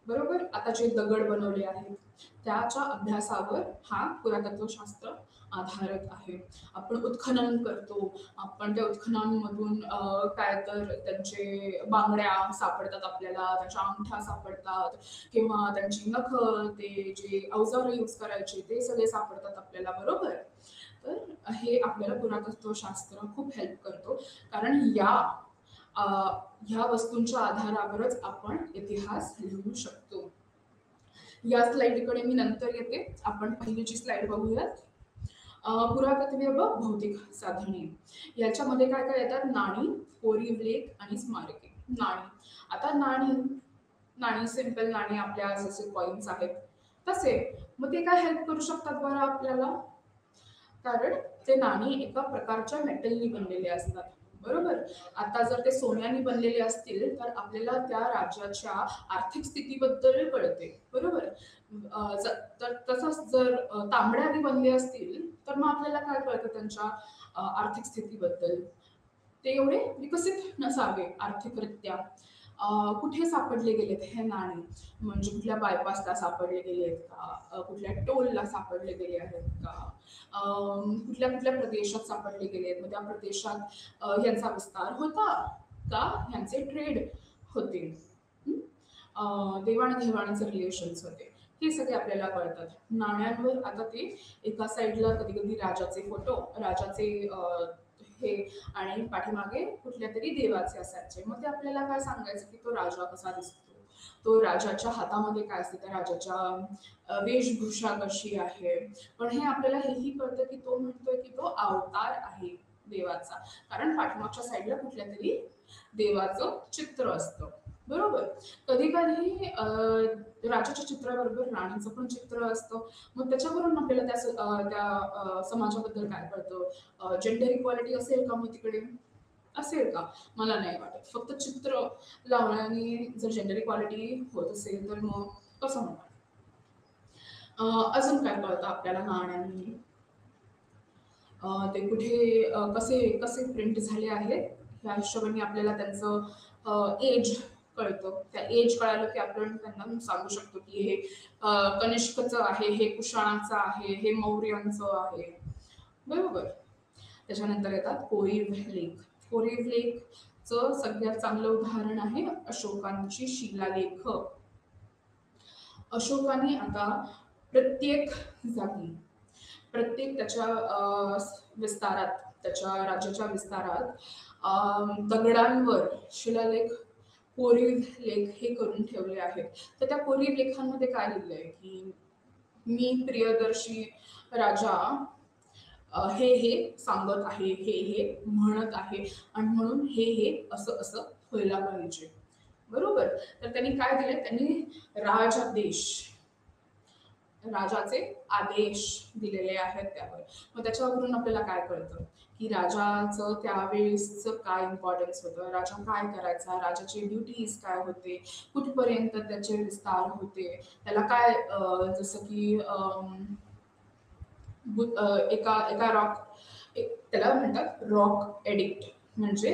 बरोबर, आता जे दगड बनवले आहेत त्याच्या अभ्यासावर हा पुरातत्वशास्त्र आधारित आहे. आपण उत्खनन करतो, आपण त्या उत्खननामधून काय तर त्यांचे बांगड्या सापडतात आपल्याला, त्यांच्या अंगठ्या सापडतात किंवा त्यांची नख, ते जे अवजार यूज करायचे ते सगळे सापडतात आपल्याला. बरोबर, तर हे आपल्याला पुरातत्वशास्त्र खूप हेल्प करतो, कारण ह्या वस्तूंच्या आधारावरच आपण इतिहास लिहू शकतो. या स्लाइडकडे मी नंतर येते, आपण पहिलीची स्लाइड बघूयात. पुरातत्वीय व भौतिक साधने याच्यामध्ये काय काय येतात? नाणी, कोरीव लेख आणि स्मारके. नाणी, आता नाणी सिंपल नाणी आपल्या जसे कॉइन्स आहेत तसे, मग ते काय हेल्प करू शकतात बरं आपल्याला? कारण ते नाणी एका प्रकारच्या मेटलनी बनलेले असतात. बरोबर, आता जर ते सोन्याने बनलेले असतील तर आपल्याला त्या राज्याच्या आर्थिक स्थितीबद्दल कळते. बरोबर, तर तसंच जर तांबड्याने बनले असतील तर मग आपल्याला काय कळतं त्यांच्या आर्थिक स्थितीबद्दल. ते एवढे विकसित नसावे आर्थिकरित्या. कुठे सापडले गेलेत हे नाणे, म्हणजे कुठल्या बायपासला सापडले गेले आहेत का, कुठल्या टोलला सापडले गेले आहेत का, कुठल्या कुठल्या प्रदेशात सापडले गेले आहेत, मग त्या प्रदेशात यांचा विस्तार होता का, ह्यांचे ट्रेड होते, देवाणघेवाणीचे रिलेशन्स होते, हे सगळे आपल्याला कळतात नाण्यांवर. आता ते एका साईडला कधी कधी राजाचे फोटो, राजाचे हे आणि पाठीमागे कुठल्या तरी देवाचे असायचे, मग ते आपल्याला काय सांगायचं की तो राजा कसा दिसतो, तो राजाच्या हातामध्ये काय असते, त्या राजाच्या वेशभूषा कशी आहे. पण हे आपल्याला हेही कळतं की तो म्हणतोय की तो अवतार आहे देवाचा, कारण पाठीमागच्या साईडला कुठल्या तरी देवाचं चित्र असतं. बरोबर, कधी कधी राजाच्या चित्राबरोबर राणीचं पण चित्र असतं, मग त्याच्यावरून आपल्याला त्या समाजाबद्दल काय कळतं. जेंडर इक्वालिटी असेल का मग तिकडे? असेल का? मला नाही वाटत. फक्त चित्र लावण्याने जर जेंडर इक्वालिटी होत असेल तर मग कसं होणार? अजून काय कळतं आपल्याला नाण्यांनी? ते कुठे कसे कसे प्रिंट झाले आहेत ह्या हिशोबाने आपल्याला त्यांचं एज कळतं. त्या एज कळालं की आपण त्यांना सांगू शकतो की हे कनिष्कचं आहे, हे कुशाणाचं आहे, हे मौर्यांचं आहे. बरोबर, त्याच्यानंतर येतात कोरीव लेख. कोरीव लेखचं सगळ्यात चांगलं उदाहरण आहे अशोकांची शिलालेख. अशोकाने आता प्रत्येक जागी, प्रत्येक त्याच्या विस्तारात, त्याच्या राज्याच्या विस्तारात दगडांवर शिलालेख, कोरीव लेख हे करून ठेवले आहेत. तर त्या कोरीव लेखांमध्ये काय लिहिलंय की मी प्रियदर्शी राजा हे सांगत आहे, हे म्हणत आहे आणि म्हणून हे असं असं व्हायला पाहिजे. बरोबर, तर त्यांनी काय दिलं, त्यांनी राजादेश राजाचे आदेश दिलेले आहेत त्यावर. मग त्याच्यावरून आपल्याला काय कळतं, की राजाचं त्यावेळेसचं काय इम्पॉर्टन्स होतं, राजा काय करायचा, राजाची ड्युटीज काय होते, कुठपर्यंत त्याचे विस्तार होते, त्याला काय जसं की एका एका त्याला म्हणतात रॉक एडिक्ट, म्हणजे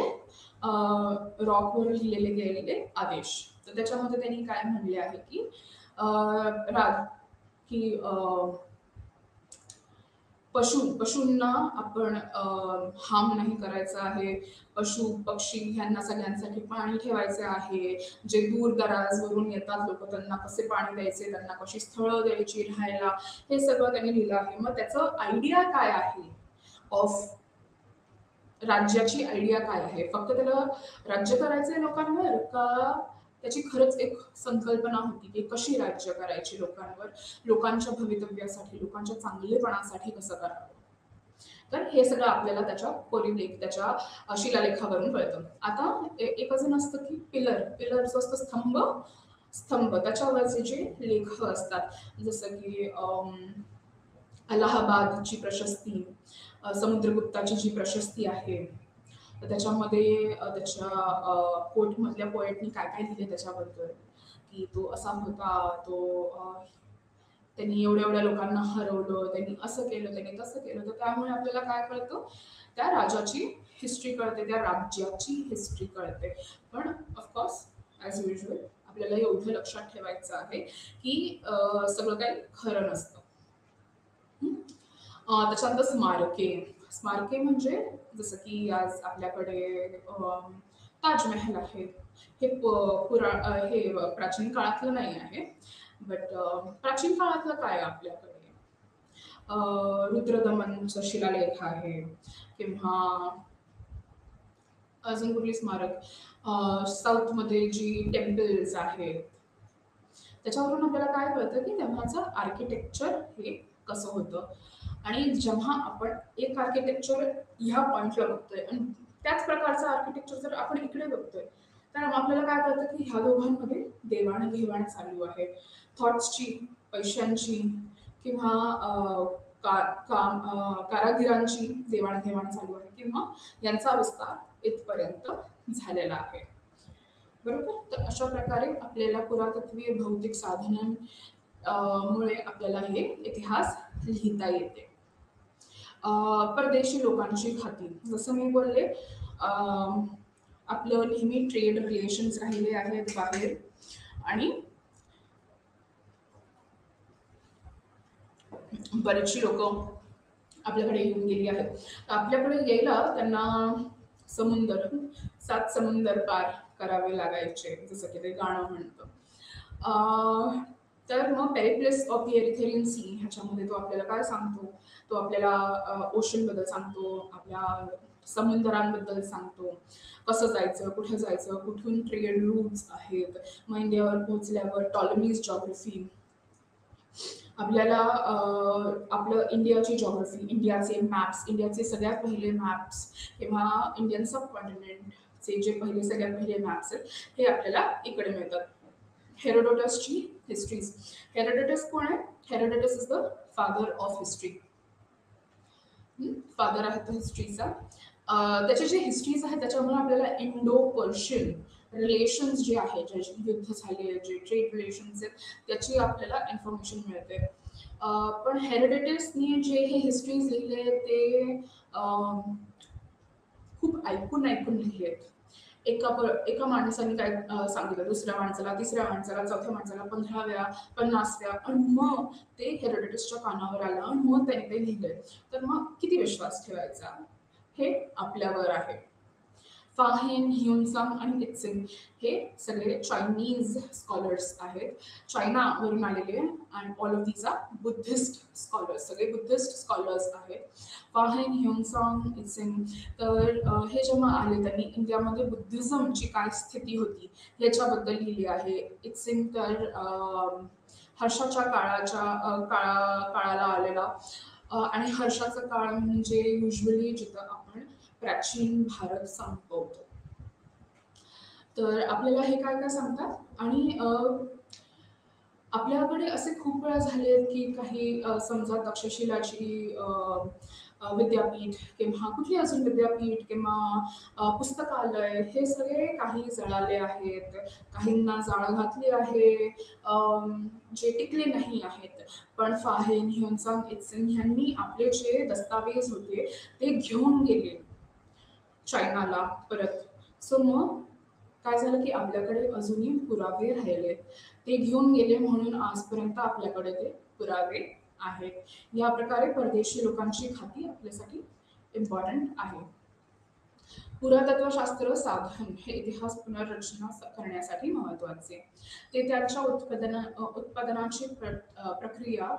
रॉकवर लिहिलेले गेलेले आदेश. तर त्याच्यामध्ये त्यांनी काय म्हणले आहे की अ, राज की पशूंना आपण हार्म नाही करायचं आहे. पशु, पक्षी ह्यांना सगळ्यांसाठी पाणी ठेवायचे आहे. जे दूर-दराजवरून येतात लोकं, त्यांना कसे पाणी द्यायचे, त्यांना कशी स्थळं द्यायची राहायला, हे सगळं त्यांनी लिहिलं आहे. मग त्याचं आयडिया काय आहे ऑफ राज्याची आयडिया काय आहे? फक्त त्याला राज्य करायचंय लोकांवर, का त्याची खरंच एक संकल्पना होती की कशी राज्य करायची लोकांवर, लोकांच्या भवितव्यासाठी, लोकांच्या चांगलेपणासाठी कसं करावं? तर हे सगळं आपल्याला त्याच्या कोरीवलेख, त्याच्या शिलालेखावरून कळतं. आता एक अजून असतं की पिलर. पिलर जो असतो स्तंभ, स्तंभ त्याच्यावरचे जे लेख असतात, जसं की अलाहाबादची प्रशस्ती, समुद्रगुप्ताची जी प्रशस्ती आहे, तर त्याच्यामध्ये त्याच्या कोर्टमधल्या पोएटनी काय-काय लिहिले त्याच्याबद्दल, की तो असा होता, तो त्यांनी एवढ्या-एवढ्या लोकांना हरवलं, त्यांनी असं केलं, त्यांनी तसं केलं. तर त्यामुळे आपल्याला काय कळतं, त्या राजाची हिस्ट्री कळते, त्या राज्याची हिस्ट्री कळते. पण ऑफकोर्स ॲज युजुअल आपल्याला एवढं लक्षात ठेवायचं आहे, की सगळं काही खरं नसतं. हं? त्याच्यानंतर स्मारके. स्मारके म्हणजे जसं की आज आपल्याकडे ताजमहल आहे. हे हे प्राचीन काळातलं नाही आहे. बट प्राचीन काळातलं काय आहे आपल्याकडे? अ, रुद्रदमनचा शिलालेख आहे किंवा अजून कुठली स्मारक साऊथमध्ये जी टेम्पल्स आहेत, त्याच्यावरून आपल्याला काय कळतं की तेव्हाचं आर्किटेक्चर हे कसं होतं. आणि जेव्हा आपण एक आर्किटेक्चर ह्या पॉइंटला बघतोय आणि त्याच प्रकारचं आर्किटेक्चर जर आपण इकडे बघतोय, तर आपल्याला काय कळतं की ह्या दोघांमध्ये देवाणघेवाण चालू आहे. थॉट्सची, पैशांची किंवा कारागिरांची देवाणघेवाण चालू आहे किंवा यांचा विस्तार इथपर्यंत झालेला आहे. बरोबर? तर अशा प्रकारे आपल्याला पुरातत्वीय भौतिक साधनं मुळे आपल्याला हे इतिहास लिहिता येते. परदेशी लोकांची खाती. जसं मी बोलले, अ, आपलं नेहमी ट्रेड रिलेशन्स राहिले आहेत बाहेर आणि बरीचशी लोकं आपल्याकडे येऊन गेली आहेत. तर आपल्याकडे यायला त्यांना समुंदर, 7 समुंदर पार करावे लागायचे, जसं की ते गाणं म्हणतं. अ, तर मग पेरिप्लस ऑफ द एरिथ्रेयन सी ह्याच्यामध्ये तो आपल्याला काय सांगतो? तो आपल्याला ओशनबद्दल सांगतो, आपल्या समुद्रांबद्दल सांगतो. कसं जायचं, कुठे जायचं, कुठून ट्रेड रूट्स आहेत. मग इंडियावर पोहोचल्यावर टॉलमीज जिओग्राफी, आपल्याला आपलं इंडियाची जिओग्राफी, इंडियाचे मॅप्स, इंडियाचे सगळ्यात पहिले मॅप्स किंवा इंडियन सब कॉन्टिनेंटचे जे सगळ्यात पहिले मॅप्स आहेत, हे आपल्याला इकडे मिळतात. हेरोडोटसची हिस्ट्रीज. हेरोडोटस कोण आहे? Herodotus is the father of history. Father आहे तो हिस्ट्रीचा. त्याचे जे हिस्ट्रीज आहेत त्याच्यामुळे आपल्याला इंडो पर्शियन रिलेशन्स जे आहेत, जे युद्ध झाले, जे ट्रेड रिलेशन्स आहेत, त्याची आपल्याला इन्फॉर्मेशन मिळते. पण हेरोडोटसनी जे हे हिस्ट्रीज लिहिले ते खूप ऐकून ऐकून लिहिलेत. एका माणसाने काय सांगितलं दुसऱ्या माणसाला, तिसऱ्या माणसाला, चौथ्या माणसाला 15 वेळा, 50 वेळा आणि मग ते हेरोडोटसच्या कानावर आलं आणि मग त्याने ते लिहिलंय. तर मग किती विश्वास ठेवायचा? हे आपल्यावर आहे. फाहिन, ह्युनसांग आणि इत्सिंग हे सगळे चायनीज स्कॉलर्स आहेत. चायनावरून आलेले आणि all of these are Buddhist scholars, सगळे बुद्धिस्ट स्कॉलर्स आहेत. Fahien, Hiuen Tsang, Itsing. तर हे जेव्हा आले त्यांनी इंडियामध्ये बुद्धिझमची काय स्थिती होती ह्याच्याबद्दल लिहिली आहे. इत्सिंग तर हर्षाच्या काळाला आलेला आणि हर्षाचा काळ म्हणजे युजली जिथं आपण प्राचीन भारत संपवतो. तर आपल्याला हे काय काय सांगतात आणि आपल्याकडे असे खूप वेळा झाले आहेत की काही समजा तक्षशिलाची विद्यापीठ किंवा कुठली अजून विद्यापीठ किंवा पुस्तकालय हे सगळे काही जळाले आहेत, काहींना जाळं घातली आहे, जे टिकले नाही आहेत. पण फाहेन, ह्योन्सांग इत्सेन ह्यांनी आपले जे दस्तावेज होते ते घेऊन गेले चायनाला परत. सो मग काय झालं की आपल्याकडे अजूनही पुरावे राहिलेत. ते घेऊन गेले म्हणून आजपर्यंत आपल्याकडे ते पुरावे आहेत. या प्रकारे परदेशी लोकांची खाती आपल्यासाठी इम्पॉर्टंट आहे. पुरातत्वशास्त्र साधन हे इतिहास पुनर्रचना करण्यासाठी महत्वाचे. ते त्यांच्या उत्पादनाची प्रक्रिया,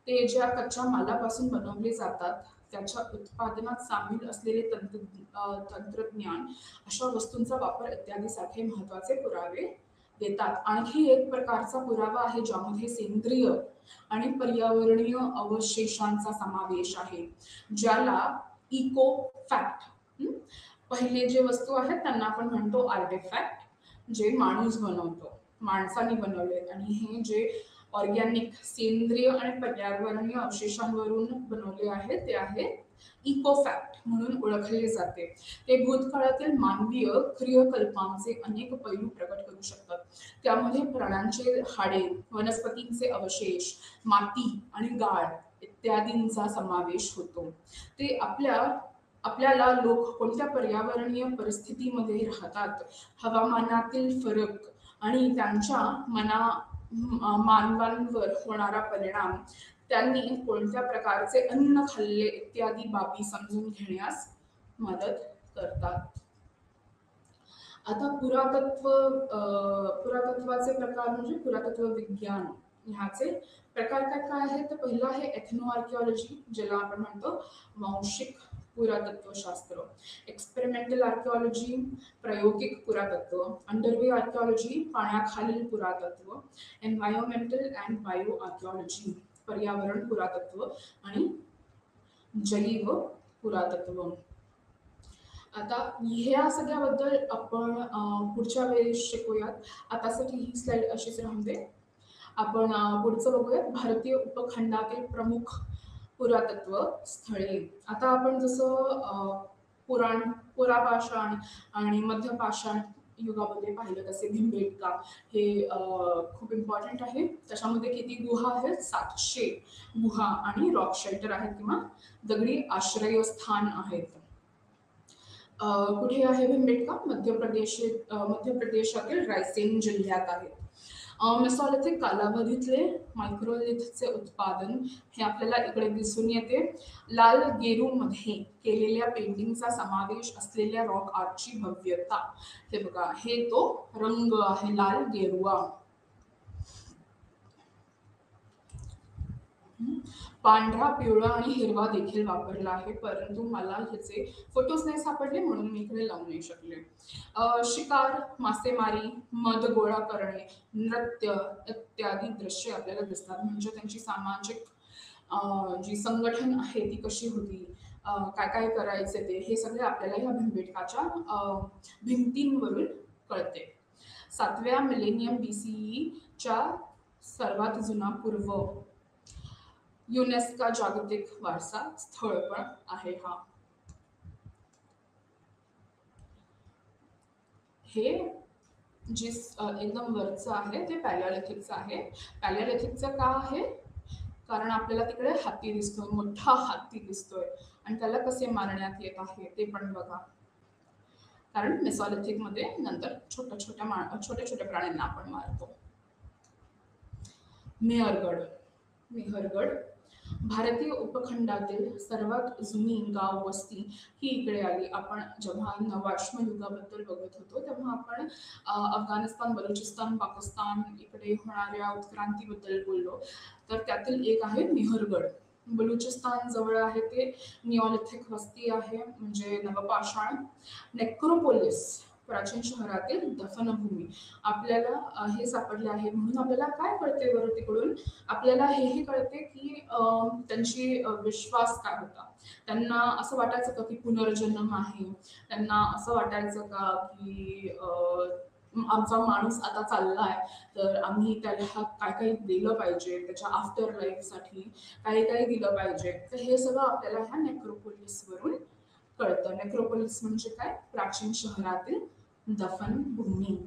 ते ज्या कच्च्या मालापासून बनवले जातात त्याच्या उत्पादनात सामील असलेले तंत्रज्ञान, अशा वस्तूंचा वापर इत्यादीसाठी महत्वाचे पुरावे देतात. आणखी एक प्रकारचा पुरावा आहे ज्यामध्ये सेंद्रिय आणि पर्यावरणीय अवशेषांचा समावेश आहे, ज्याला इको फॅक्ट, पहिले जे वस्तू आहेत त्यांना आपण म्हणतो आर्टिफॅक्ट, जे माणूस बनवतो, माणसाने बनवले, आणि हे जे ऑर्गॅनिक सेंद्रिय आणि पर्यावरणीय अवशेषांवरून बनवले आहे ते आहे इकोफॅक्ट म्हणून ओळखले जाते. ते भूतकाळातील मानवीय क्रियाकल्पांचे अनेक पैलू प्रकट करू शकतात. त्यामध्ये प्राण्यांचे हाडे, वनस्पतींचे अवशेष, माती आणि गाळ इत्यादींचा समावेश होतो. ते आपल्याला लोक कोणत्या पर्यावरणीय परिस्थितीमध्ये राहतात, हवामानातील फरक आणि त्यांच्या मानवांवर होणारा परिणाम, त्यांनी कोणत्या प्रकारचे अन्न खाल्ले इत्यादी बाबी समजून घेण्यास मदत करतात. आता पुरातत्वाचे प्रकार म्हणजे पुरातत्व विज्ञान. ह्याचे प्रकार काय काय आहेत? तर पहिलं आहे एथनो आर्किओलॉजी, ज्याला आपण म्हणतो वांशिक पुरातत्वशास्त्र. एक्सपेरिमेंटल आर्किओलॉजी, प्रायोगिक पुरातत्व. अंडरवे आर्किओलॉजी, पाण्याखालील पुरातत्व. एन्व्हायरमेंटल अँड बायो आर्किओलॉजी, पर्यावरण पुरातत्व. आणि जैव पुरातत्व. आता ह्या सगळ्याबद्दल आपण पुढच्या वेळेस शिकूयात. आतासाठी ही स्लाइड अशीच राहून दे. आपण पुढचं बघूयात भारतीय उपखंडातील प्रमुख पुरातत्व स्थळे. आता आपण जसं पुरापाषाण आणि मध्यपाषाण युगामध्ये पाहिलं तसे भीमबेटका हे खूप इम्पॉर्टंट आहे. त्याच्यामध्ये किती गुहा आहेत? 700 गुहा आणि रॉक शेल्टर आहेत किंवा दगडी आश्रयस्थान आहेत. कुठे आहे भीमबेटका? मध्य प्रदेशातील रायसेन जिल्ह्यात आहे. मेसॉलिथिक कालावधीतले मायक्रोलिथचे उत्पादन हे आपल्याला इकडे दिसून येते. लाल गेरूमध्ये केलेल्या पेंटिंगचा समावेश असलेल्या रॉक आर्टची भव्यता. हे बघा, हे तो रंग आहे लाल गेरुआ. पांढरा, पिवळा आणि हिरवा देखील वापरला आहे, परंतु मला ह्याचे फोटोज नाही सापडले म्हणून मी इकडे लावू नाही शकले. शिकार, मासेमारी, मध गोळा करणे, नृत्य इत्यादी दृश्य आपल्याला दिसतात. म्हणजे त्यांची सामाजिक जी संघटन आहे ती कशी होती, काय काय करायचे ते, हे सगळे आपल्याला ह्या भीमबेटकाच्या भिंतींवरून कळते. 7व्या मिलेनियम BCE च्या सर्वात जुना पूर्व युनेस्को जागतिक वारसा स्थळ पण आहे हा. हे जे एकदम वरचं आहे ते पॅलिओलिथिकचं आहे. पॅलिओलिथिकचं का आहे? कारण आपल्याला तिकडे हाती दिसतोय, मोठा हाती दिसतोय, आणि त्याला कसे मारण्यात येत आहे ते पण बघा. कारण मेसॉलिथिक मध्ये नंतर छोट्या छोट्या प्राण्यांना आपण मारतो. मेहरगड भारतीय उपखंडातील सर्वात जुनी गाव वस्ती ही इकडे आली. आपण जेव्हा नवाश्म युगाबद्दल बघत होतो तेव्हा आपण अफगाणिस्तान, बलुचिस्तान, पाकिस्तान इकडे होणाऱ्या उत्क्रांतीबद्दल बोललो. तर त्यातील एक आहे मेहरगड. बलुचिस्तान जवळ आहे ते निओलिथिक वस्ती आहे, म्हणजे नवपाषाण. नेक्रोपोलिस, प्राचीन शहरातील दफनभूमी आपल्याला हे सापडले आहे. म्हणून आपल्याला काय कळते बरं तिकडून? आपल्याला हेही कळते की त्यांची विश्वास काय होता. त्यांना असं वाटायचं का की पुनर्जन्म आहे? त्यांना असं वाटायचं का की आमचा माणूस आता चाललाय, तर आम्ही त्याला काय काय दिलं पाहिजे, त्याच्या आफ्टर लाईफसाठी काय काय दिलं पाहिजे. तर हे सगळं आपल्याला ह्या नेक्रोपोलिसवरून कळतं. नेक्रोपोलिस म्हणजे काय? प्राचीन शहरातील दफनभूमी.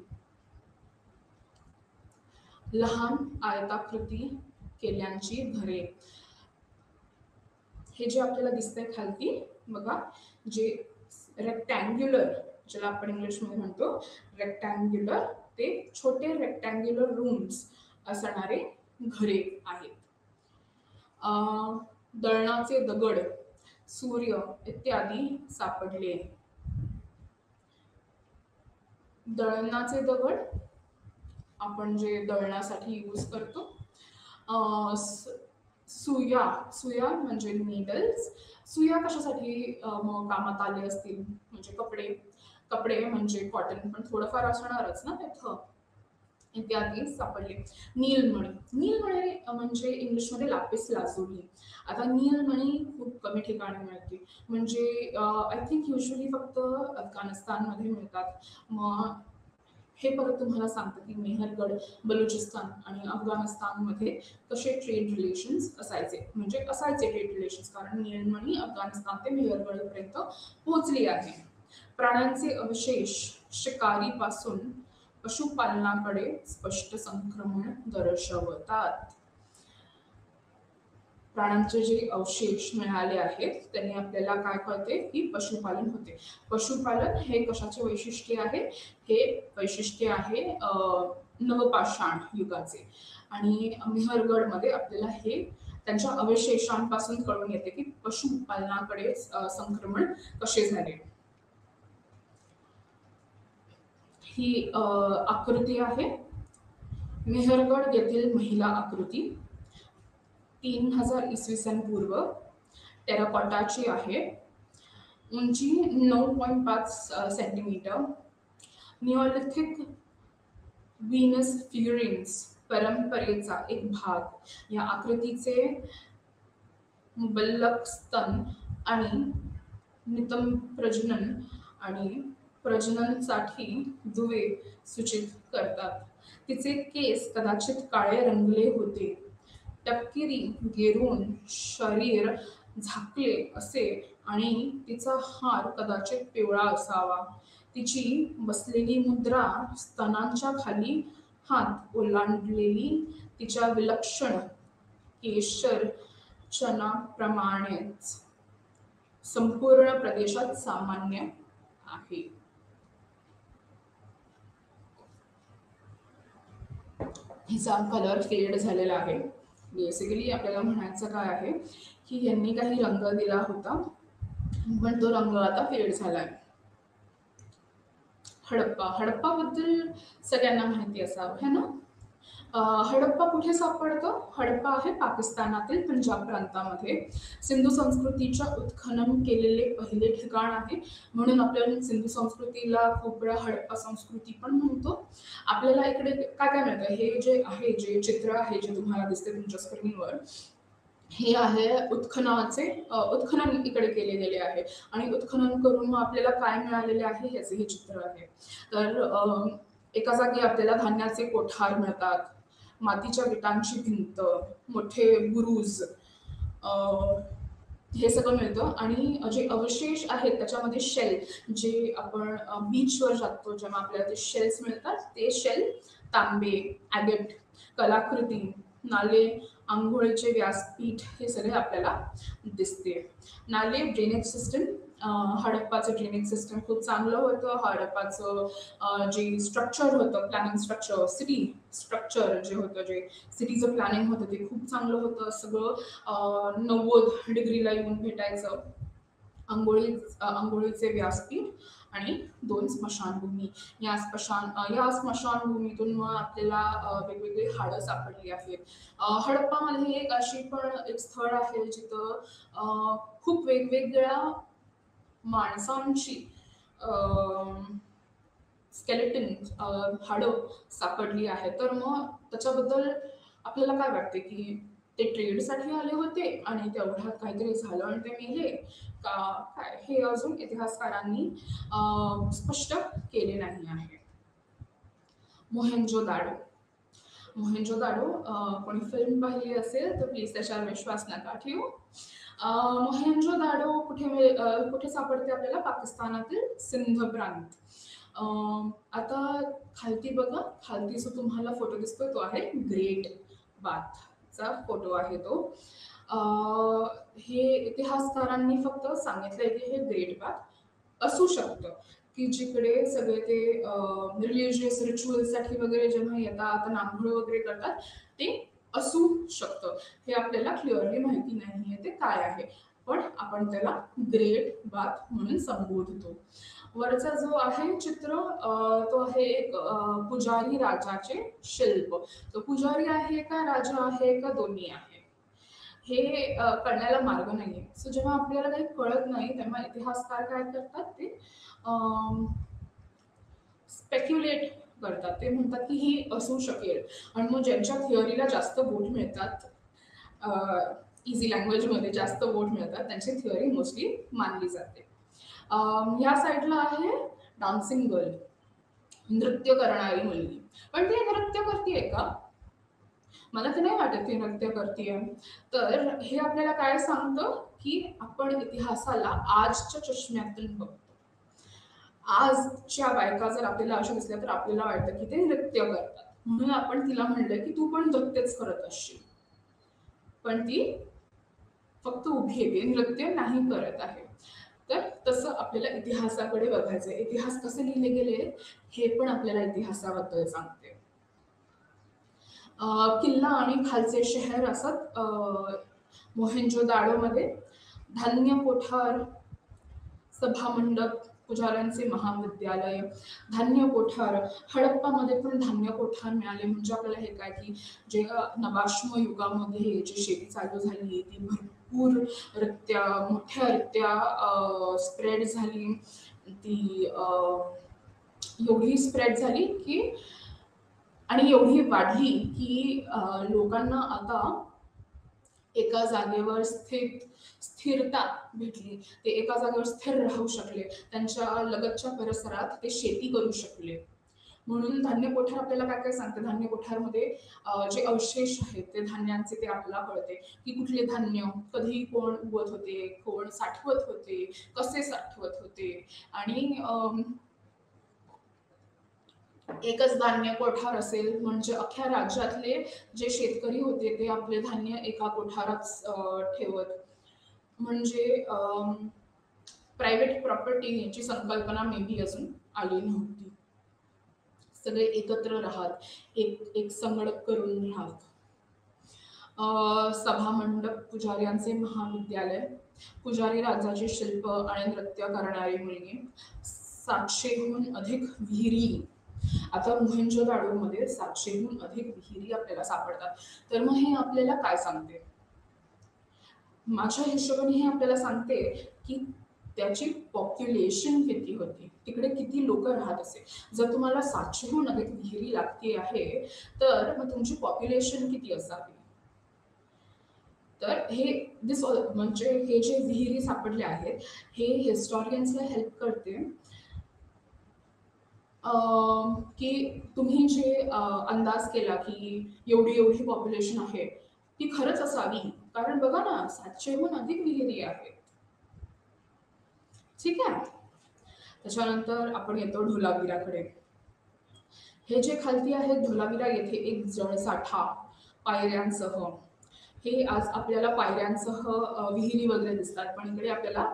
लहान आयताकृती केल्यांची घरे. हे जे आपल्याला दिसतंय खालती बघा, जे रेक्टँग्युलर, ज्याला आपण इंग्लिशमध्ये म्हणतो रेक्टँग्युलर, ते छोटे रेक्टँग्युलर रूम्स असणारे घरे आहेत. दळणाचे दगड, सूर्य इत्यादी सापडले. दळणाचे दगड आपण जे दळण्यासाठी यूज करतो. सुया, सुया म्हणजे नीडल्स. सुया कशासाठी मग कामात आले असतील? म्हणजे कपडे, कपडे म्हणजे कॉटन पण थोडंफार असणारच ना तिथं. इत्यादी सापडले. नीलमणी, नीलमणी म्हणजे इंग्लिशमध्ये लापिस लाजुली. आता नीलमणी खूप कमी ठिकाणी मिळते, म्हणजे आय थिंक युजली फक्त अफगाणिस्तानमध्ये मिळतात. मग हे परत तुम्हाला सांगतं की मेहरगड, बलुचिस्तान आणि अफगाणिस्तानमध्ये कसे ट्रेड रिलेशन्स असायचे, म्हणजे असायचे ट्रेड रिलेशन्स, कारण नीलमणी अफगाणिस्तान ते मेहरगडपर्यंत पोहोचली आहे. प्राण्यांचे अवशेष शिकारीपासून पशुपालनाकडे स्पष्ट संक्रमण दर्शवतात. प्राण्यांचे जे अवशेष मिळाले आहेत त्यांनी आपल्याला काय कळते की पशुपालन होते. पशुपालन हे कशाचे वैशिष्ट्य आहे? हे वैशिष्ट्य आहे नवपाषाण युगाचे. आणि मेहरगडमध्ये आपल्याला हे त्यांच्या अवशेषांपासून कळून येते की पशुपालनाकडे संक्रमण कसे झाले. ही आकृती आहे मेहरगड येथील महिला आकृती. 3000 इसवी सन पूर्व, टेराकोटाची आहे. उंची 9.5 सेंटीमीटर. निओलिथिक व्हीनस फिगरिन्स परंपरेचा एक भाग. या आकृतीचे मुबल्लक स्तन आणि नितंब प्रजनन आणि प्रजननासाठी दुवे सूचित करतात. तिचे केस कदाचित काळे रंगले होते. तपकिरी गेरून शरीर झाकले असे आणि तिचा हार कदाचित पिवळा असावा. तिची बसलेली मुद्रा, स्तनांच्या खाली हात ओलांडलेली, तिच्या विलक्षण केशर चणाप्रमाणेच संपूर्ण प्रदेशात सामान्य आहे. हिचा कलर फेड झालेला आहे. बेसिकली आपल्याला म्हणायचं काय आहे की यांनी काही रंग दिला होता पण तो रंग आता फेड झालाय. हडप्पा, हडप्पा बद्दल सगळ्यांना माहिती असावं है ना. हडप्पा कुठे सापडतं? हडप्पा आहे पाकिस्तानातील पंजाब प्रांतामध्ये. सिंधू संस्कृतीच्या उत्खनन केलेले पहिले ठिकाण आहे, म्हणून आपल्याला सिंधू संस्कृतीला खूप वेळा हडप्पा संस्कृती पण म्हणतो. आपल्याला इकडे काय काय मिळतं? हे जे आहे, जे चित्र आहे जे तुम्हाला दिसते तुमच्या स्क्रीनवर, हे आहे उत्खननाचे, उत्खनन इकडे केले गेले आहे आणि उत्खनन करून मग आपल्याला काय मिळालेले आहे ह्याचे हे चित्र आहे. तर एका जागी आपल्याला धान्याचे कोठार मिळतात, मातीच्या विटांची भिंत, मोठे बुरुज, हे सगळं मिळतं. आणि जे अवशेष आहेत त्याच्यामध्ये शेल, जे आपण बीचवर जातो जेव्हा आपल्याला ते शेल्स मिळतात, ते शेल, तांबे, ॲगेट, कलाकृती, नाले, आंघोळीचे व्यासपीठ, हे सगळे आपल्याला दिसते. नाले, ड्रेनेज सिस्टम. हडप्पाचं ड्रेनेज सिस्टम खूप चांगलं होतं. हडप्पाचं जे स्ट्रक्चर होतं, प्लॅनिंग स्ट्रक्चर, सिटी स्ट्रक्चर जे होतं, जे सिटीचं प्लॅनिंग होतं ते खूप चांगलं होतं. सगळं 90 डिग्रीला येऊन भेटायचं. आंघोळीचे व्यासपीठ आणि 2 स्मशानभूमी. या स्मशानभूमीतून मग आपल्याला वेगवेगळी हाडं सापडली आहेत. हडप्पामध्ये एक स्थळ आहे जिथं खूप वेगवेगळ्या माणसांची स्केलेटन, हाडं सापडली आहेत. तर मग त्याच्याबद्दल आपल्याला काय वाटते की ते ट्रेडसाठी आले होते आणि तेवढ्यात काहीतरी झालं आणि ते मेले का काय, हे अजून इतिहासकारांनी स्पष्ट केले नाही आहे. मोहेंजोदाडो. मोहेंजोदाडो कोणी फिल्म पाहिली असेल तर प्लीज त्याच्यावर विश्वास नका ठेवू. मोहेंजोदाडो कुठे सापडते आपल्याला? पाकिस्तानातील सिंध प्रांत. आता खालती बघा, खालती जो तुम्हाला फोटो दिसतोय तो आहे ग्रेट बाथचा फोटो आहे तो. हे इतिहासकारांनी फक्त सांगितलंय की हे ग्रेट बाथ असू शकतं, की जिकडे सगळे ते रिलिजियस रिच्युअलसाठी वगैरे जेव्हा येतात, आता नांघोळ वगैरे करतात, ते असू शकतं. हे आपल्याला क्लिअरली माहिती नाहीये ते काय आहे, पण आपण त्याला ग्रेट बाथ म्हणून संबोधतो. वरचा जो आहे चित्र तो आहे एक पुजारी राजाचे शिल्प. तो पुजारी आहे का राजा आहे का दोन्ही आहे हे कळण्याला मार्ग नाहीये. सो जेव्हा आपल्याला काही कळत नाही तेव्हा इतिहासकार काय करतात, ते स्पेक्युलेट करतात. ते म्हणतात की ही असू शकेल, आणि मग ज्यांच्या थिअरीला जास्त वोट मिळतात, इझी लँग्वेजमध्ये जास्त वोट मिळतात, त्यांची थिअरी मोस्टली मानली जाते. ह्या साईडला आहे डान्सिंग गर्ल, नृत्य करणारी मुलगी. पण ती नृत्य करतीये का? मला तर नाही वाटत ती नृत्य करतीये. तर हे आपल्याला काय सांगतं, की आपण इतिहासाला आजच्या चष्म्यातून बघतो. आजच्या बायका जर आपल्याला अशा दिसल्या तर आपल्याला वाटतं की ते नृत्य करतात, म्हणून आपण तिला म्हणलं की तू पण नृत्यच करत असशील, पण ती फक्त उभी आहे, नृत्य नाही करत आहे. तर तसं आपल्याला इतिहासाकडे बघायचंय. इतिहास कसे लिहिले गेले हे पण आपल्याला इतिहासाबद्दल सांगते. किल्ला आणि खालचे शहर असत मोहेंजोदाडोमध्ये. धान्य कोठार, सभामंडप, पुजाऱ्यांचे महाविद्यालय, धान्य कोठार. हडप्पामध्ये पण धान्य कोठार मिळाले. म्हणजे आपल्याला हे काय की जे नवाश्म युगामध्ये जी शेती चालू झाली ती भरपूर रित्या मोठ्यारित्या स्प्रेड झाली. ती एवढी स्प्रेड झाली की आणि एवढी वाढली की लोकांना आता एका जागेवर स्थिरता भेटली. ते एका जागेवर स्थिर राहू शकले, त्यांच्या लगतच्या परिसरात ते शेती करू शकले. म्हणून धान्य कोठार आपल्याला काय काय सांगते? धान्य कोठारमध्ये जे अवशेष आहेत ते धान्यांचे ते आपल्याला कळते की कुठले धान्य कधी कोण उगवत होते, कोण साठवत होते, कसे साठवत होते. आणि एकच धान्य कोठार असेल म्हणजे अख्ख्या राज्यातले जे शेतकरी होते ते आपले धान्य एका कोठारात ठेवत. म्हणजे प्रायव्हेट प्रॉपर्टी यांची संकल्पना मे बी अजून आली नव्हती. सगळे एकत्र राहत, एक संगणक करून राहत. सभामंडप, पुजाऱ्यांचे महाविद्यालय, पुजारी राजाचे शिल्प आणि नृत्य करणारी मुलगी, 700हून अधिक विहिरी. आता मोहेंजोदाडोमध्ये 700हून अधिक विहिरी आपल्याला सापडतात. तर मग हे आपल्याला काय सांगते? माझ्या हिशोबाने हे आपल्याला सांगते की त्याची पॉप्युलेशन किती होती, तिकडे किती लोक राहत असेल. जर तुम्हाला 700हून अधिक विहिरी लागते आहे तर मग तुमची पॉप्युलेशन किती असावी? तर हे म्हणजे हे जे विहिरी सापडले आहेत हे हिस्टॉरियन्सला हेल्प करते की तुम्ही जे अंदाज केला की एवढी एवढी पॉप्युलेशन आहे ती खरंच असावी. कारण बघा ना, 700हून अधिक विहिरी आहेत. ठीक आहे. त्याच्यानंतर आपण येतो ढोलावीराकडे. हे जे खालती आहे ढोलावीरा, येथे एक जळसाठा पायऱ्यांसह. हे आज आपल्याला पायऱ्यांसह विहिरी वगैरे दिसतात, पण इकडे आपल्याला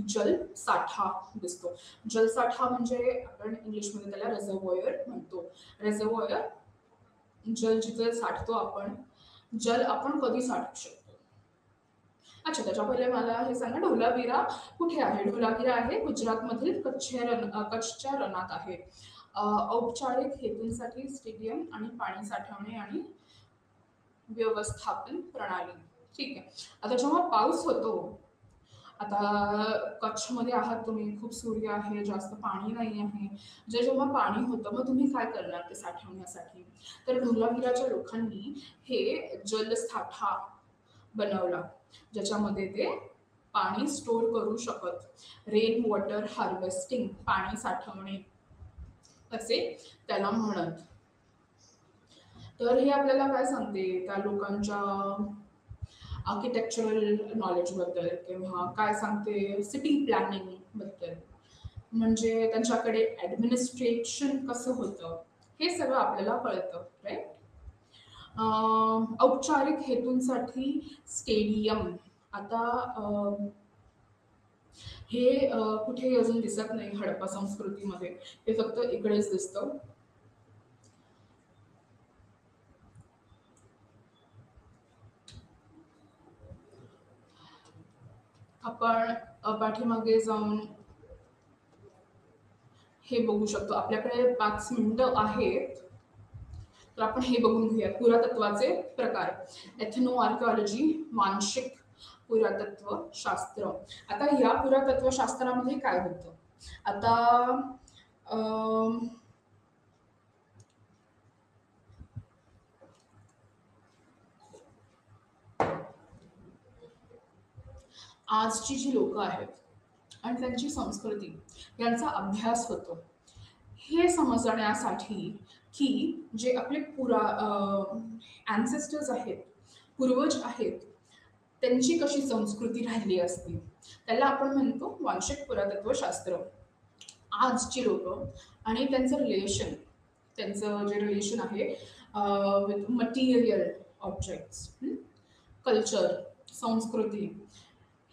जलसाठा दिसतो. जलसाठा म्हणजे आपण इंग्लिशमध्ये त्याला रिझर्वॉयर म्हणतो. रिझर्वॉयर, जल जिथे साठतो आपण, जल आपण कधी साठवू शकतो? अच्छा, त्याच्या पहिले मला हे सांगा, ढोलावीरा कुठे आहे? ढोलावीरा आहे गुजरातमधील कच्छच्या रणात आहे. औपचारिक हेतूंसाठी स्टेडियम आणि पाणी साठवणे आणि व्यवस्थापन प्रणाली. ठीक आहे. आता जेव्हा पाऊस होतो, आता कच्छमध्ये आहात तुम्ही, खूप सूर्य आहे, जास्त पाणी नाही आहे. जेव्हा पाणी होतं मग तुम्ही काय करणार ते साठवण्यासाठी? तर ढोलावीराच्या लोकांनी हे जलसाठा बनवला, ज्याच्यामध्ये ते पाणी स्टोर करू शकत. रेन वॉटर हार्वेस्टिंग, पाणी साठवणे असे त्याला म्हणत. तर हे आपल्याला काय सांगते त्या लोकांच्या आर्किटेक्चरल नॉलेजबद्दल किंवा काय सांगते सिटी प्लॅनिंगबद्दल, म्हणजे त्यांच्याकडे ॲडमिनिस्ट्रेशन कसं होतं हे सगळं आपल्याला कळतं, राईट. औपचारिक हेतूंसाठी स्टेडियम. आता हे कुठेही अजून दिसत नाही हडप्पा संस्कृतीमध्ये, हे फक्त इकडेच दिसतं. आपण पाठीमागे जाऊन हे बघू शकतो. आपल्याकडे 5 मिनिटं आहेत, तर आपण हे बघून घेऊया. पुरातत्वाचे प्रकार. एथनो आर्किओलॉजी, वांशिक पुरातत्व शास्त्र. आता या पुरातत्व शास्त्रामध्ये काय होतं? आता अं, आजची जी लोक आहेत आणि त्यांची संस्कृती यांचा अभ्यास होतो, हे समजण्यासाठी की जे आपले ॲन्सेस्टर्स आहेत, पूर्वज आहेत, त्यांची कशी संस्कृती राहिली असती, त्याला आपण म्हणतो वांशिक पुरातत्वशास्त्र. आजची लोक आणि त्यांचं रिलेशन, त्यांचं जे रिलेशन आहे विथ मटिरियल ऑब्जेक्ट्स, कल्चर, संस्कृती,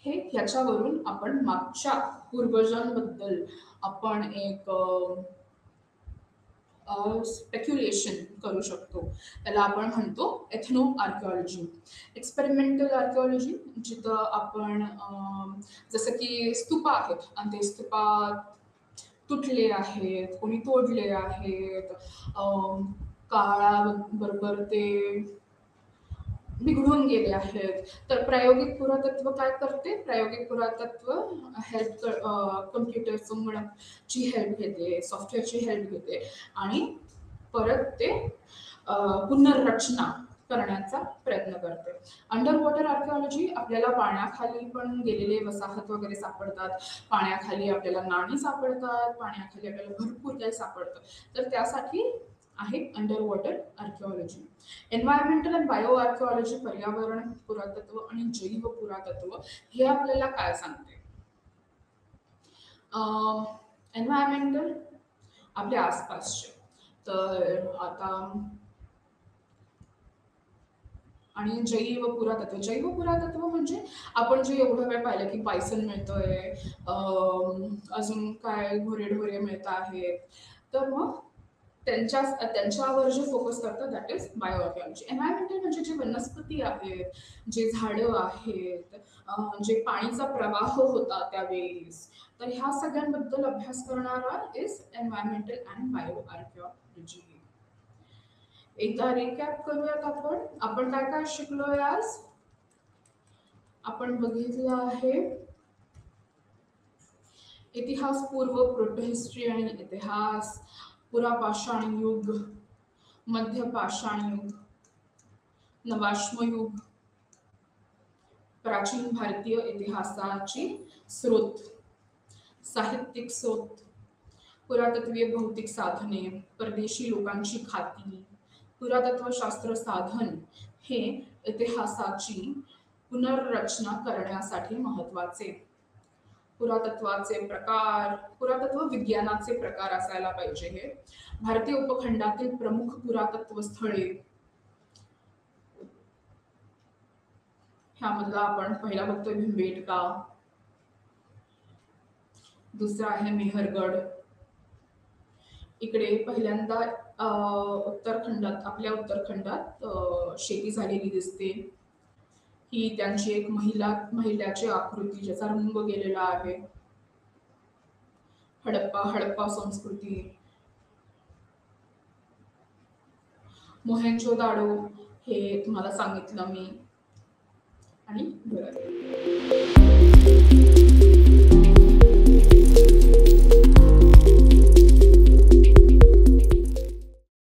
हे ह्याच्यावरून आपण मागच्या पूर्वजांबद्दल आपण एक स्पेक्युलेशन करू शकतो. त्याला आपण म्हणतो एथनो आर्किओलॉजी. एक्सपेरिमेंटल आर्किओलॉजी, जिथं आपण जसं की स्तूपा आहेत आणि ते स्तूपा तुटले आहेत, कोणी तोडले आहेत, काळाबरोबर ते बिघडून गेले आहेत. तर प्रायोगिक पुरातत्व काय करते? प्रायोगिक पुरातत्व हेल्प कम्प्युटर, संगणकची हेल्प घेते, सॉफ्टवेअरची हेल्प घेते आणि परत ते पुनर्रचना करण्याचा प्रयत्न करते. अंडर वॉटर आर्किओलॉजी, आपल्याला पाण्याखाली पण गेलेले वसाहत वगैरे सापडतात, पाण्याखाली आपल्याला नाणी सापडतात, पाण्याखाली आपल्याला भरपूर काही सापडतं. तर त्यासाठी आहे under water archaeology. Environmental and bio archaeology, पर्यावरण पुरातत्व आणि जैव पुरातत्व, हे आपल्याला काय सांगते? एन्व्हायरमेंटल आपल्या आसपासचे, तर आता आणि जैव पुरातत्व म्हणजे आपण जे एवढं वेळ पाहिलं की बायसन मिळतोय, अजून काय घोरे मिळत आहेत, तर मग त्यांच्यावर जे फोकस करतात that is bio archaeology. Environmental म्हणजे जे वनस्पती आहेत, जे झाडं आहेत, जे पाणीचा प्रवाह होता त्यावेळेस, तर ह्या सगळ्यांबद्दल अभ्यास करणारा is environmental and bio archaeology. एकदा रिकॅप करूयात आपण. आपण काय काय शिकलोय आज? आपण बघितलं आहे इतिहास पूर्व, प्रोटोहिस्ट्री आणि इतिहास, पुरापाषाण युग, मध्य पाषाण युग, नवाश्मयुग, प्राचीन भारतीय इतिहासाची स्रोत, साहित्यिक स्रोत, पुरातत्वीय भौतिक साधने, परदेशी लोकांची खाती, पुरातत्वशास्त्र साधन हे इतिहासाची पुनर्रचना करण्यासाठी महत्वाचे. पुरातत्वाचे प्रकार, पुरातत्व विज्ञानाचे प्रकार असायला पाहिजे हे. भारतीय उपखंडातील प्रमुख पुरातत्व स्थळे, ह्यामधला आपण पहिला बघतोय भीमबेटका, दुसरा आहे मेहरगड. इकडे पहिल्यांदा उत्तराखंडात, आपल्या उत्तराखंडात शेती झालेली दिसते. ही त्यांची एक महिलाची आकृती, ज्याचा रंग गेलेला आहे. हडप्पा संस्कृती, मोहेंजोदाडो हे तुम्हाला सांगितलं मी, आणि